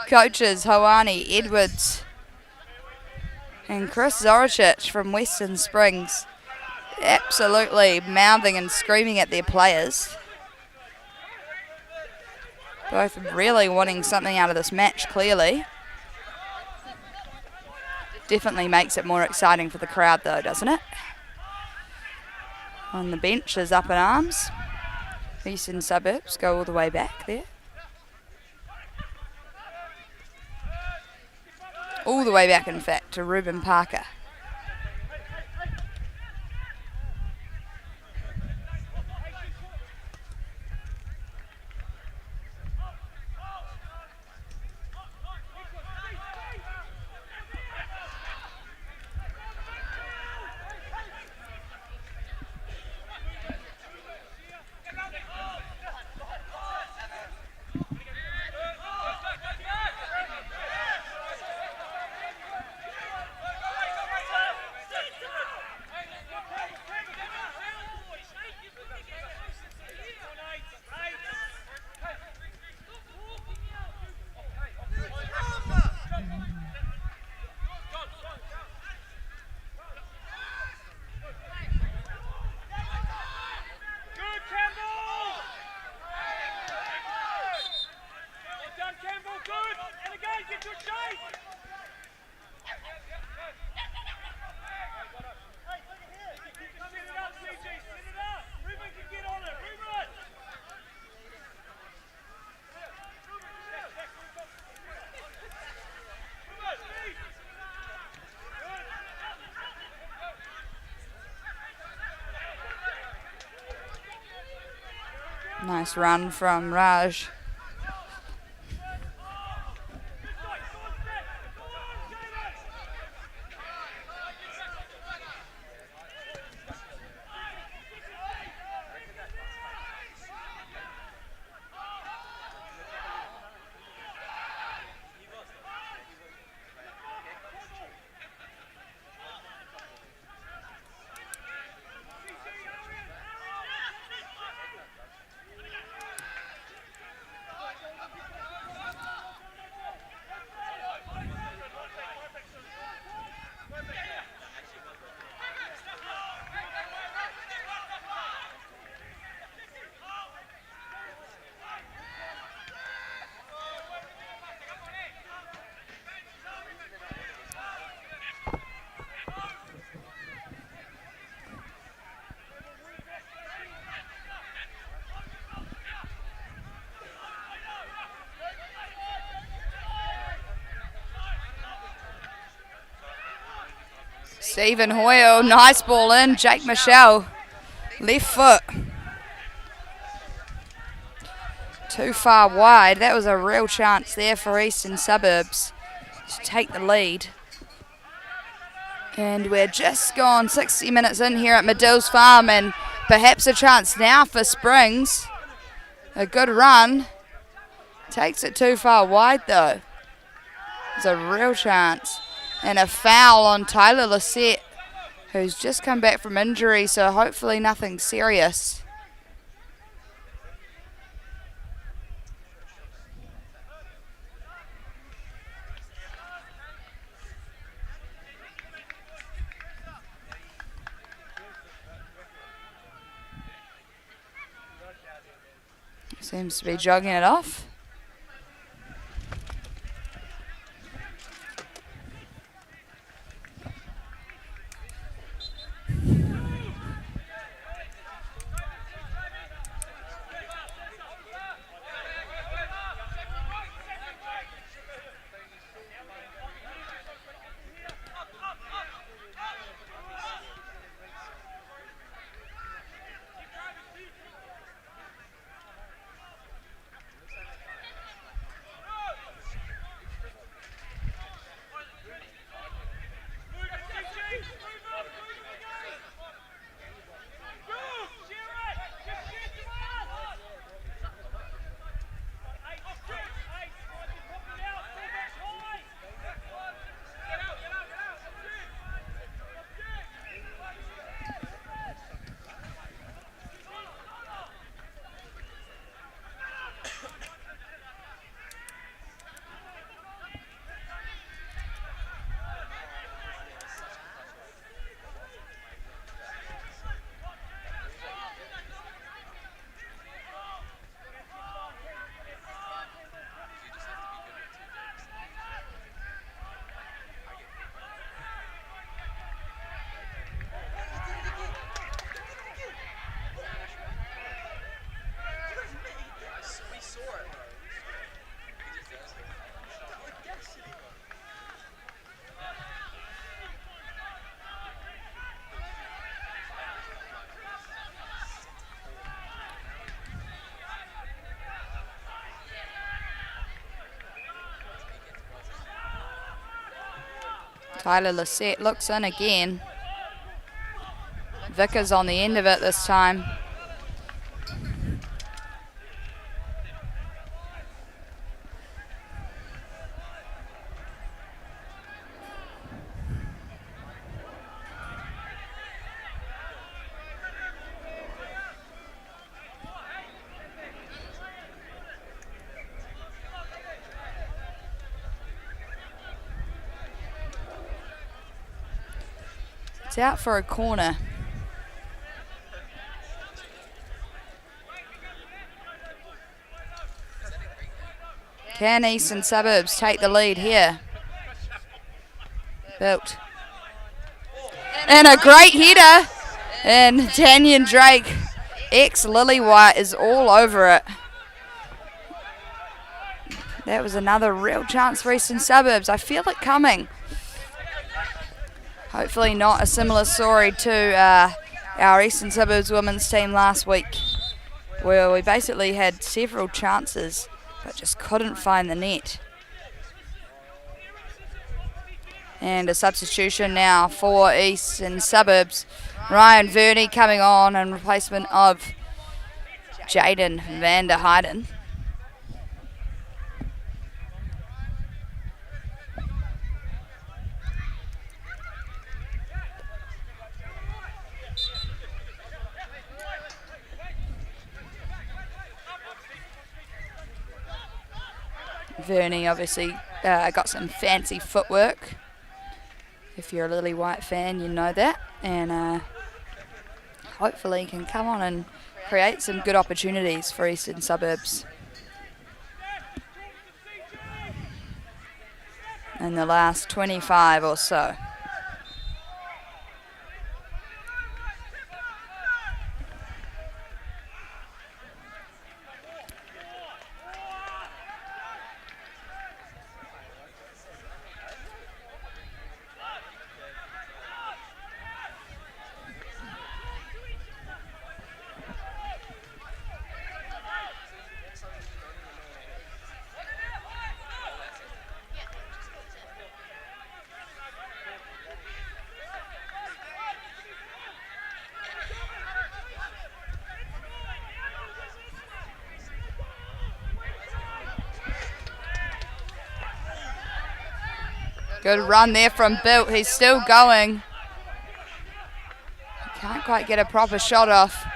coaches, Hoani Edwards and Chris Zoricic from Western Springs, absolutely mouthing and screaming at their players. Both really wanting something out of this match, clearly. Definitely makes it more exciting for the crowd, though, doesn't it? On the bench is up in arms. Eastern Suburbs go all the way back there. All the way back, in fact, to Ruben Parker. Nice run from Raj. Stephen Hoyle, nice ball in. Jake Michelle, left foot. Too far wide. That was a real chance there for Eastern Suburbs to take the lead. And we're just gone 60 minutes in here at Madills Farm, and perhaps a chance now for Springs. A good run. Takes it too far wide though. It's a real chance. And a foul on Tyler Lissette, who's just come back from injury, so hopefully nothing serious. Seems to be jogging it off. Tyler Lissette looks in again. Vickers on the end of it this time. It's out for a corner. Can Eastern Suburbs take the lead here? Built. And a great header. And Danyan Drake, ex-Lily White, is all over it. That was another real chance for Eastern Suburbs. I feel it coming. Hopefully not a similar story to our Eastern Suburbs women's team last week, where we basically had several chances but just couldn't find the net. And a substitution now for Eastern Suburbs. Ryan Verney coming on in replacement of Jaden van der Heijden. Verney obviously got some fancy footwork. If you're a Lily White fan, you know that. And hopefully can come on and create some good opportunities for Eastern Suburbs in the last 25 or so. Good run there from Built. He's still going. Can't quite get a proper shot off.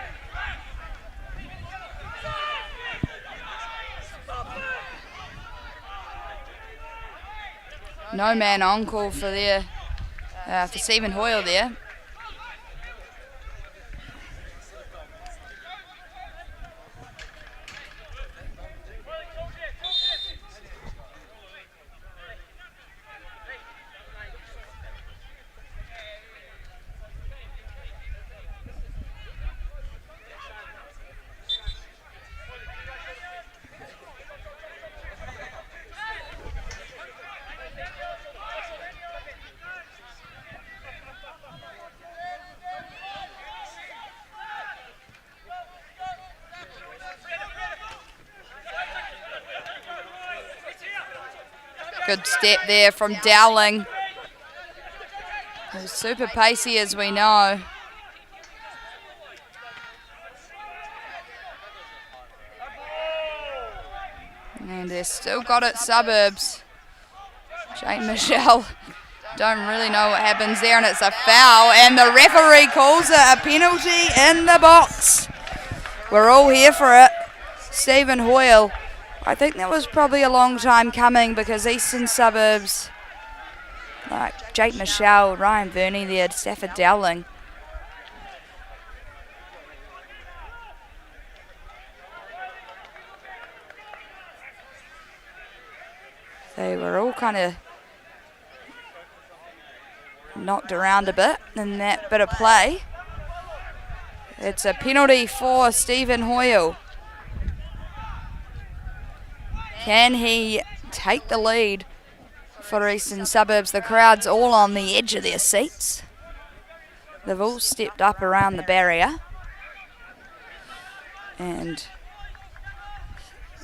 No man on call for Stephen Hoyle there. Good step there from Dowling. He's super pacey, as we know. And they've still got it, Suburbs. Jane Michelle, don't really know what happens there, and it's a foul, and the referee calls it a penalty in the box. We're all here for it. Stephen Hoyle. I think that was probably a long time coming, because Eastern Suburbs, like Jake Michelle, Ryan Verney there, Stafford Dowling, they were all kind of knocked around a bit in that bit of play. It's a penalty for Stephen Hoyle. Can he take the lead for Eastern Suburbs? The crowd's all on the edge of their seats. They've all stepped up around the barrier. And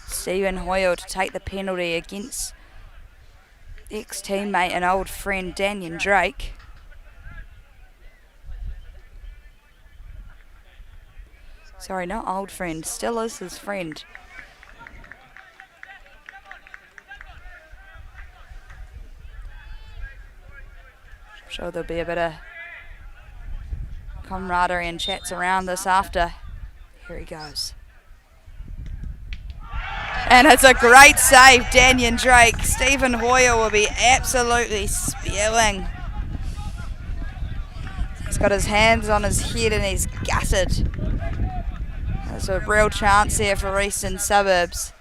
Stephen Hoyle to take the penalty against ex-teammate and old friend Daniel Drake. Sorry, not old friend, still is his friend. I'm sure there'll be a bit of camaraderie and chats around this after. Here he goes. And it's a great save, Daniel Drake. Stephen Hoyle will be absolutely spewing. He's got his hands on his head and he's gutted. There's a real chance here for Eastern Suburbs.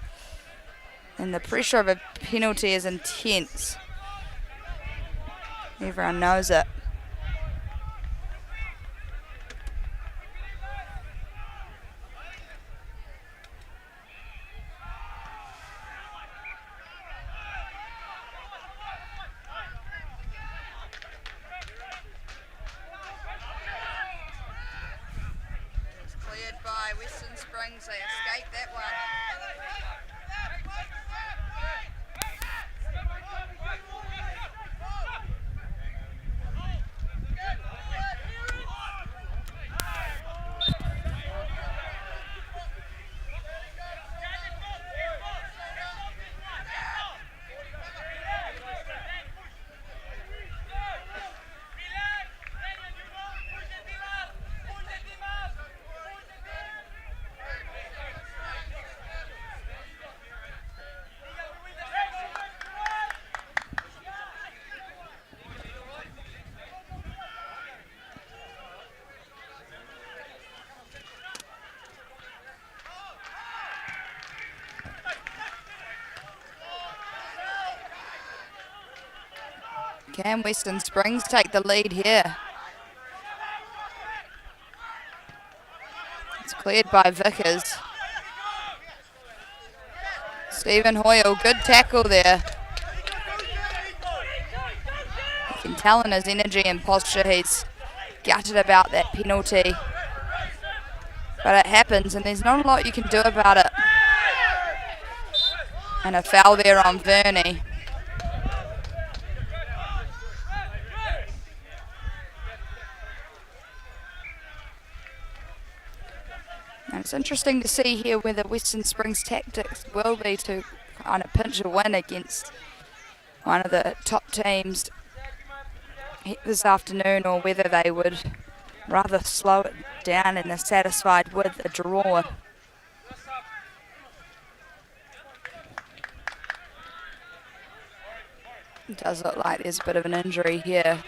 And the pressure of a penalty is intense. Everyone knows it. By Western Springs, they escaped that one. Can Western Springs take the lead here? It's cleared by Vickers. Stephen Hoyle, good tackle there. You can tell in his energy and posture he's gutted about that penalty. But it happens and there's not a lot you can do about it. And a foul there on Verney. And it's interesting to see here whether Western Springs' tactics will be to kind of pinch a win against one of the top teams this afternoon, or whether they would rather slow it down and are satisfied with a draw. It does look like there's a bit of an injury here.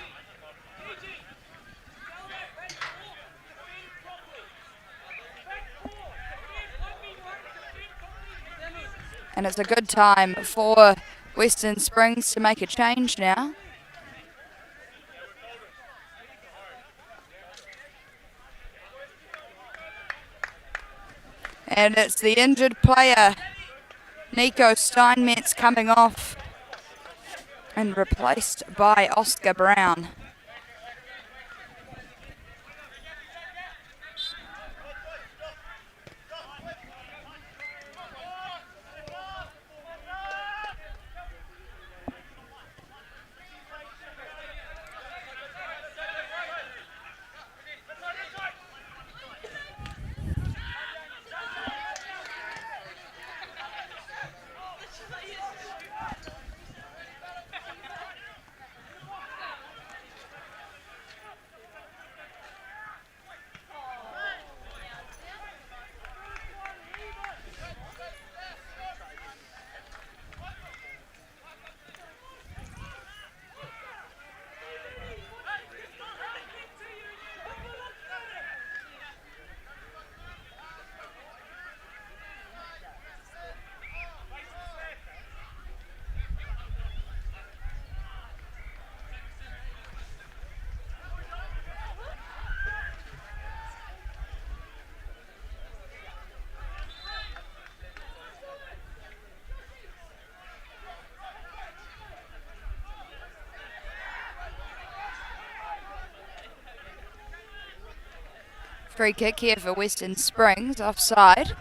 And it's a good time for Western Springs to make a change now. And it's the injured player, Nico Steinmetz, coming off and replaced by Oscar Brown. Free kick here for Western Springs, offside.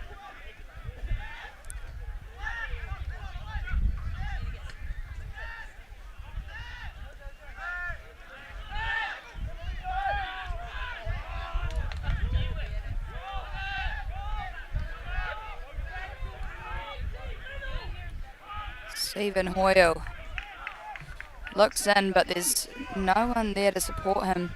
Stephen Hoyle looks in, but there's no one there to support him.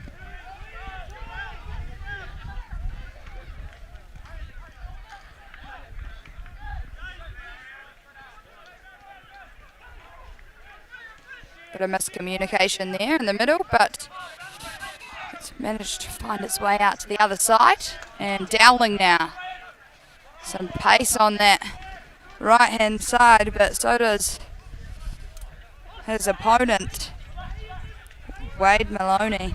Bit of miscommunication there in the middle, but it's managed to find its way out to the other side. And Dowling now. Some pace on that right-hand side, but so does his opponent, Wade Maloney.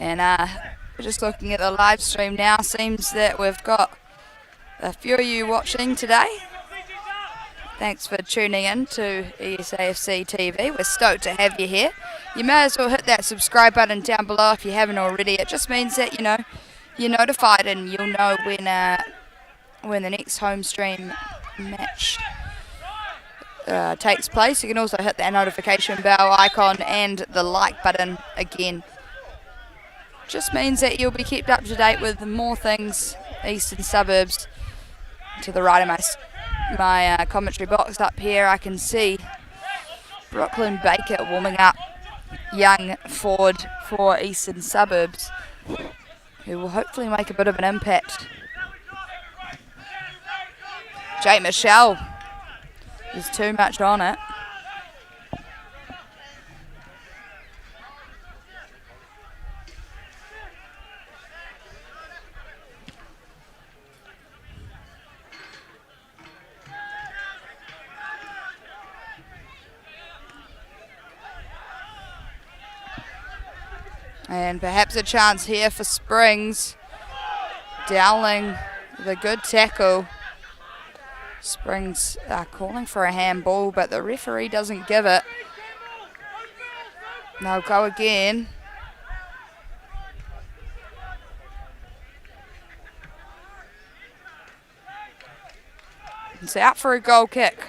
And just looking at the live stream now, seems that we've got a few of you watching today. Thanks for tuning in to ESAFC TV. We're stoked to have you here. You may as well hit that subscribe button down below if you haven't already. It just means that, you know, you're notified and you'll know when the next home stream match takes place. You can also hit that notification bell icon and the like button again. Just means that you'll be kept up to date with more things Eastern Suburbs. To the right of my commentary box up here, I can see Brooklyn Baker warming up, young forward for Eastern Suburbs, who will hopefully make a bit of an impact. Jake Michelle, there's too much on it. And perhaps a chance here for Springs. Dowling with a good tackle. Springs calling for a handball, but the referee doesn't give it. They'll go again. It's out for a goal kick.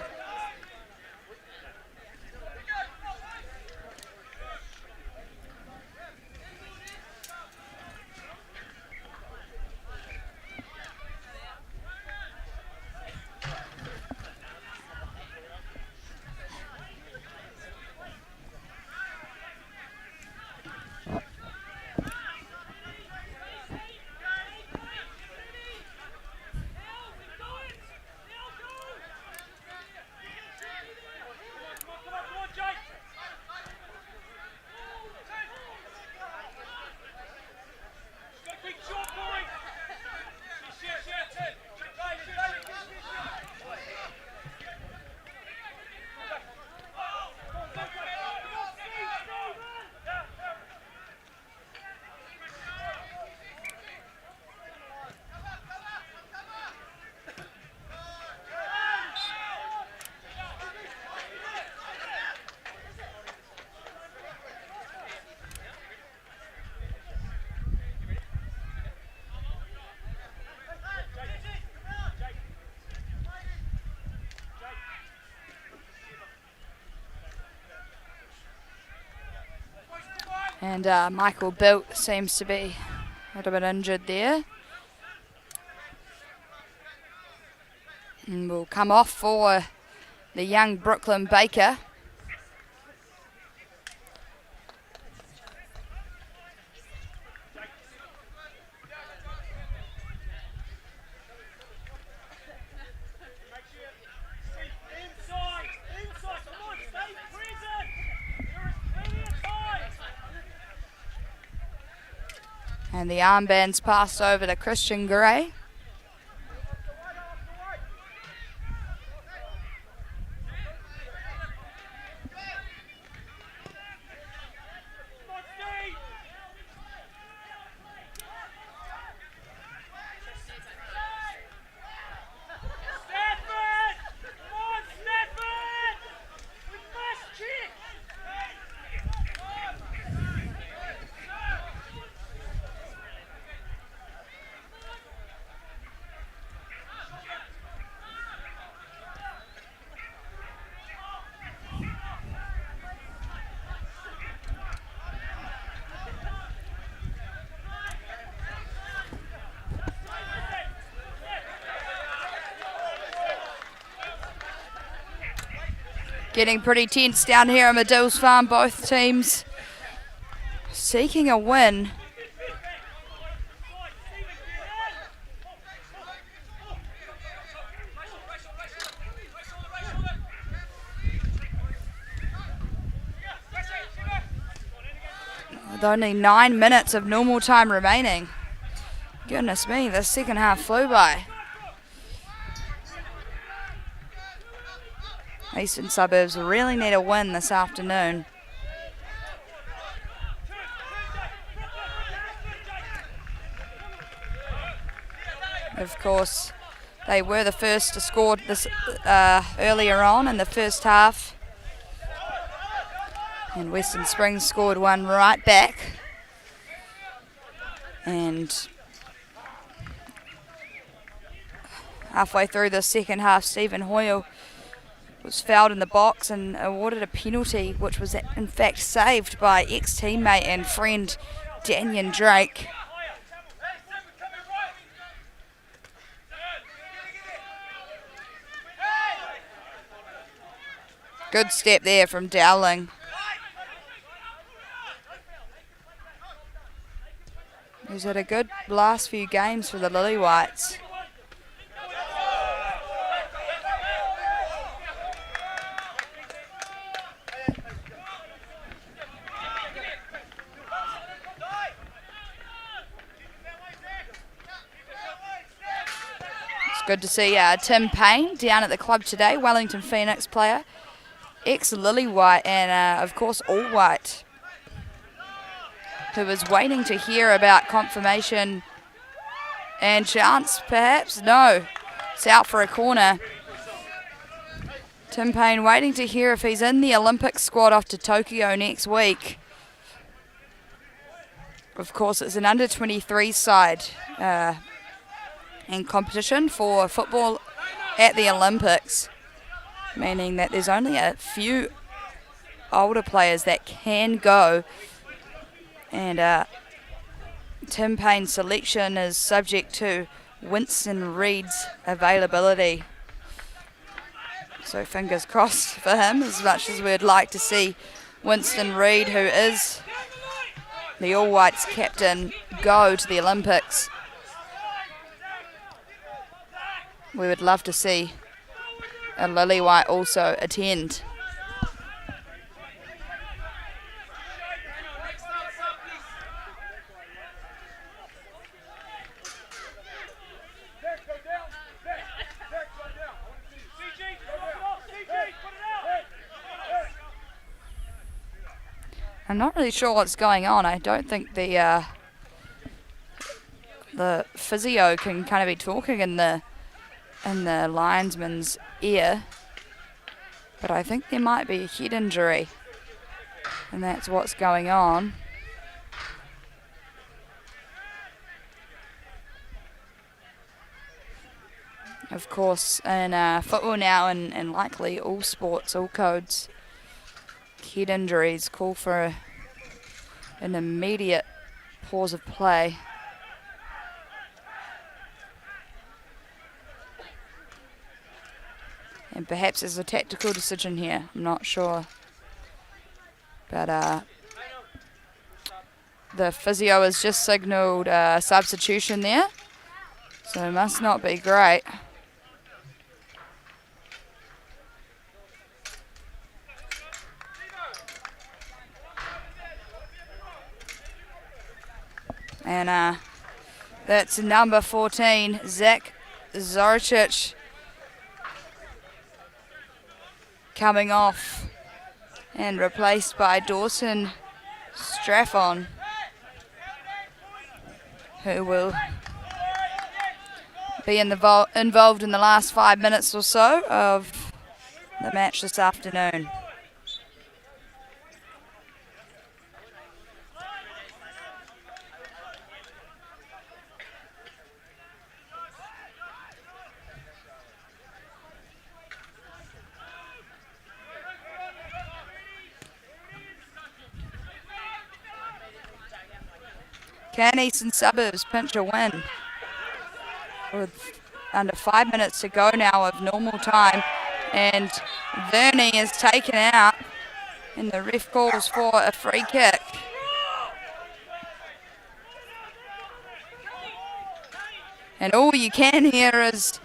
And Michael Bilt seems to be a little bit injured there. And will come off for the young Brooklyn Baker. And the armband's passed over to Christian Gray. Getting pretty tense down here at Madills Farm. Both teams seeking a win. With only 9 minutes of normal time remaining. Goodness me, the second half flew by. Eastern Suburbs really need a win this afternoon. Of course, they were the first to score this earlier on in the first half. And Western Springs scored one right back. And halfway through the second half, Stephen Hoyle was fouled in the box and awarded a penalty, which was in fact saved by ex-teammate and friend Daniel Drake. Good step there from Dowling. He's had a good last few games for the Lily Whites. Good to see Tim Payne down at the club today, Wellington Phoenix player, ex-Lily White and of course All White, who was waiting to hear about confirmation and chance perhaps. No, it's out for a corner. Tim Payne waiting to hear if he's in the Olympic squad off to Tokyo next week. Of course, it's an under-23 side in competition for football at the Olympics, meaning that there's only a few older players that can go, and Tim Payne's selection is subject to Winston Reed's availability. So fingers crossed for him, as much as we'd like to see Winston Reed, who is the All Whites captain, go to the Olympics. We would love to see a Lily White also attend. I'm not really sure what's going on. I don't think the physio can kind of be talking in the linesman's ear, but I think there might be a head injury, and that's what's going on. Of course, in football now, and likely all sports, all codes, head injuries call for an immediate pause of play. And perhaps there's a tactical decision here, I'm not sure. But the physio has just signalled substitution there, so it must not be great. And that's number 14, Zach Zoricic, coming off and replaced by Dawson Straffon, who will be involved in the last 5 minutes or so of the match this afternoon. Can Eastern Suburbs pinch a win? With under 5 minutes to go now of normal time. And Verney is taken out, and the ref calls for a free kick. And all you can hear is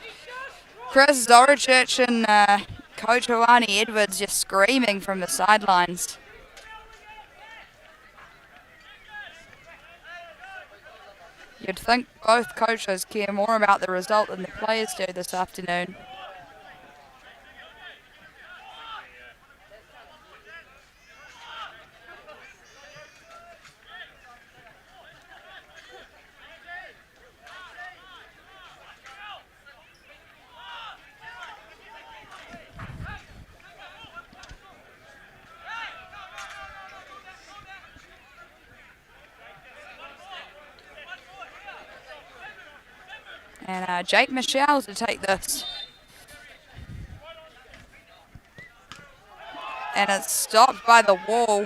Chris Zorachich and Coach Hawani Edwards just screaming from the sidelines. You'd think both coaches care more about the result than the players do this afternoon. And Jake Michelle to take this. And it's stopped by the wall.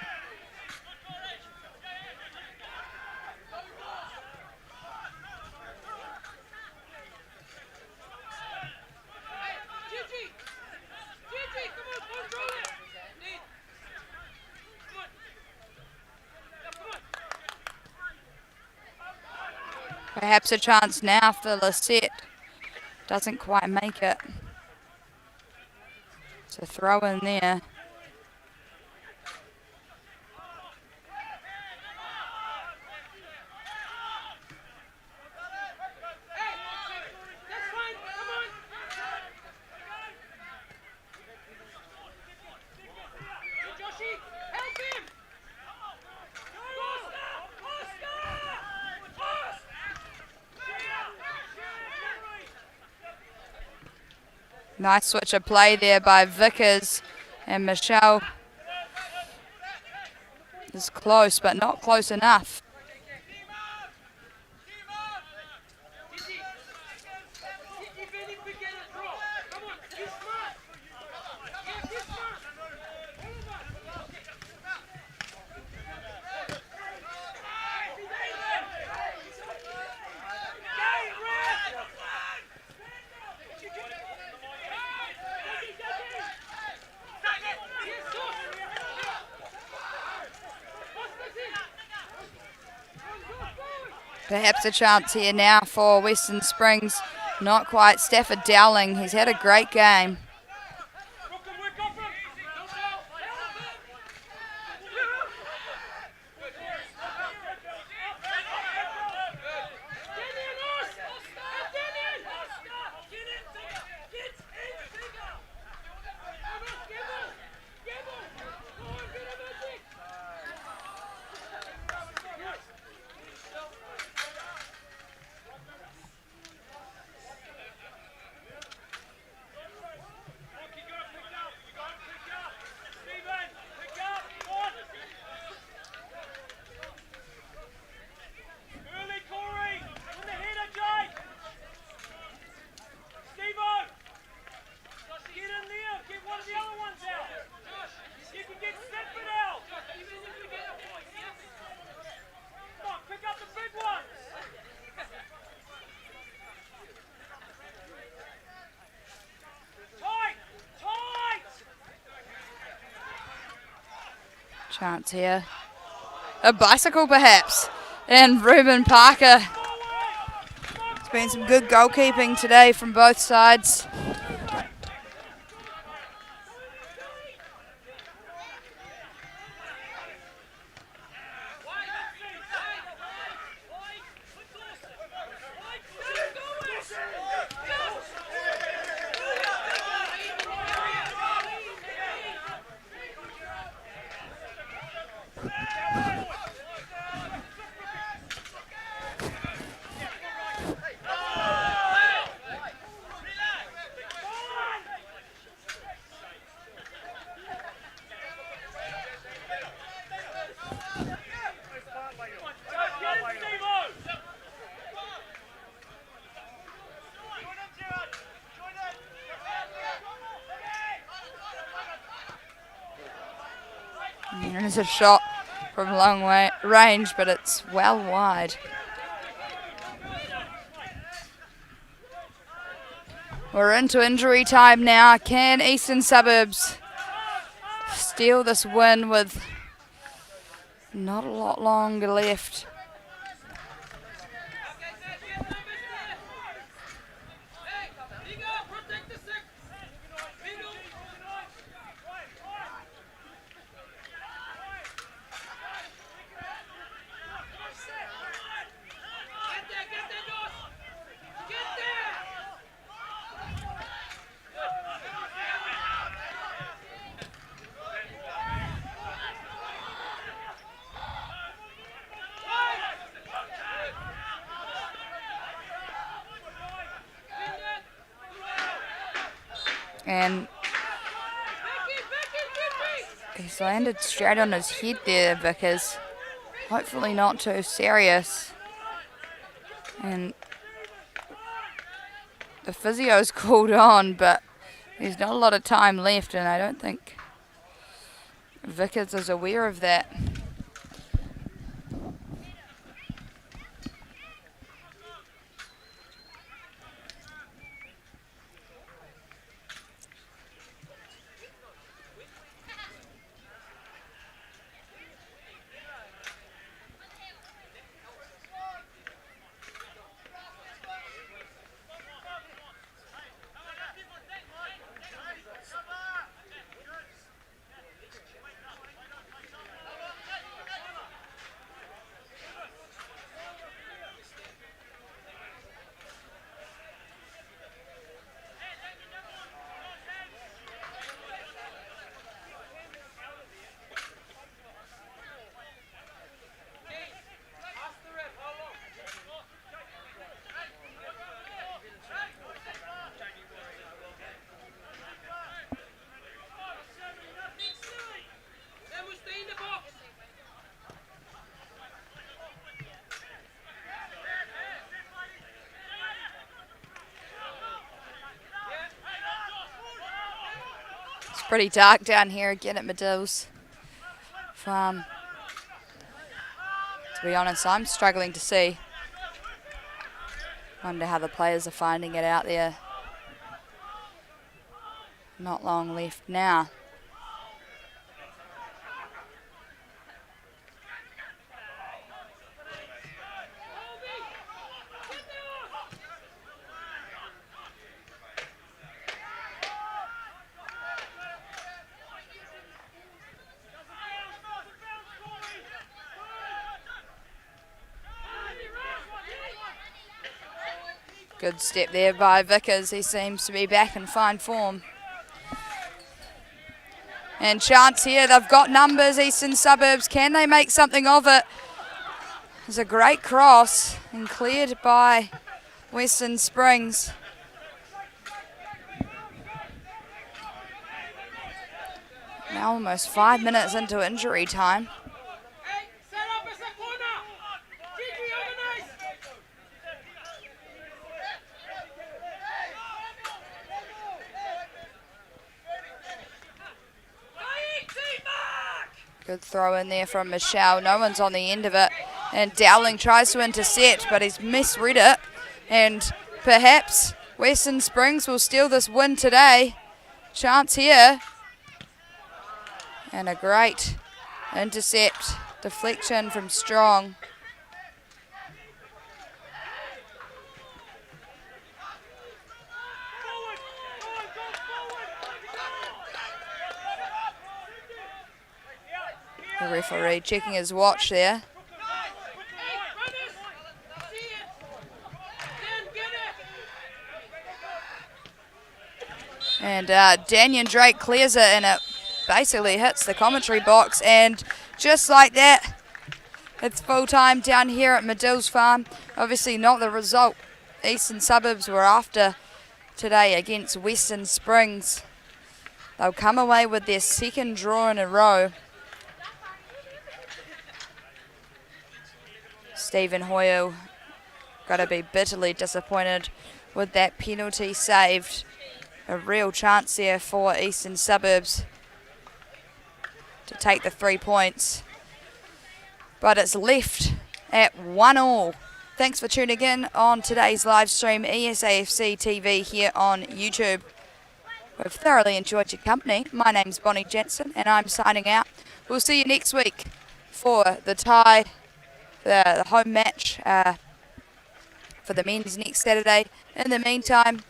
Perhaps a chance now for Lisette. Doesn't quite make it. So throw in there. Nice switch of play there by Vickers, and Michelle is close, but not close enough. Perhaps a chance here now for Western Springs. Not quite. Stafford Dowling, he's had a great game. Chance here. A bicycle perhaps. And Ruben Parker. It's been some good goalkeeping today from both sides. There's a shot from long range, but it's well wide. We're into injury time now. Can Eastern Suburbs steal this win with not a lot longer left? And he's landed straight on his head there, Vickers. Hopefully not too serious. And the physio's called on, but there's not a lot of time left, and I don't think Vickers is aware of that. Pretty dark down here again at Madills Farm. To be honest, I'm struggling to see. Wonder how the players are finding it out there. Not long left now. Good step there by Vickers. He seems to be back in fine form. And chance here. They've got numbers, Eastern Suburbs. Can they make something of it? It's a great cross and cleared by Western Springs. Now almost 5 minutes into injury time. Good throw in there from Michelle. No one's on the end of it. And Dowling tries to intercept, but he's misread it. And perhaps Western Springs will steal this win today. Chance here. And a great intercept. Deflection from Strong. The referee checking his watch there. And Daniel Drake clears it, and it basically hits the commentary box. And just like that, it's full time down here at Madills Farm. Obviously not the result Eastern Suburbs were after today against Western Springs. They'll come away with their second draw in a row. Stephen Hoyle got to be bitterly disappointed with that penalty saved. A real chance there for Eastern Suburbs to take the 3 points. But it's left at 1-1 Thanks for tuning in on today's live stream, ESAFC TV here on YouTube. We've thoroughly enjoyed your company. My name's Bonnie Jensen and I'm signing out. We'll see you next week for the tie, the home match for the men's next Saturday. In the meantime,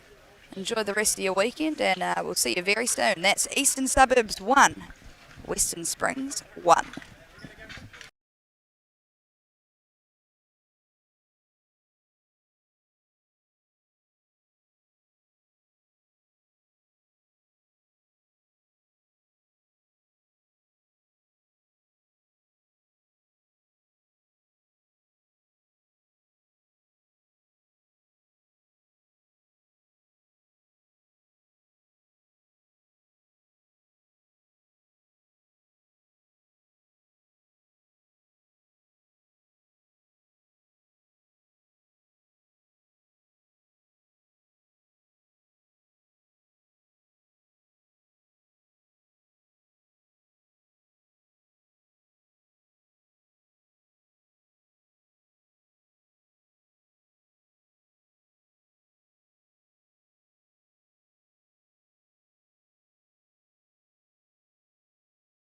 enjoy the rest of your weekend and we'll see you very soon. That's Eastern Suburbs 1, Western Springs 1.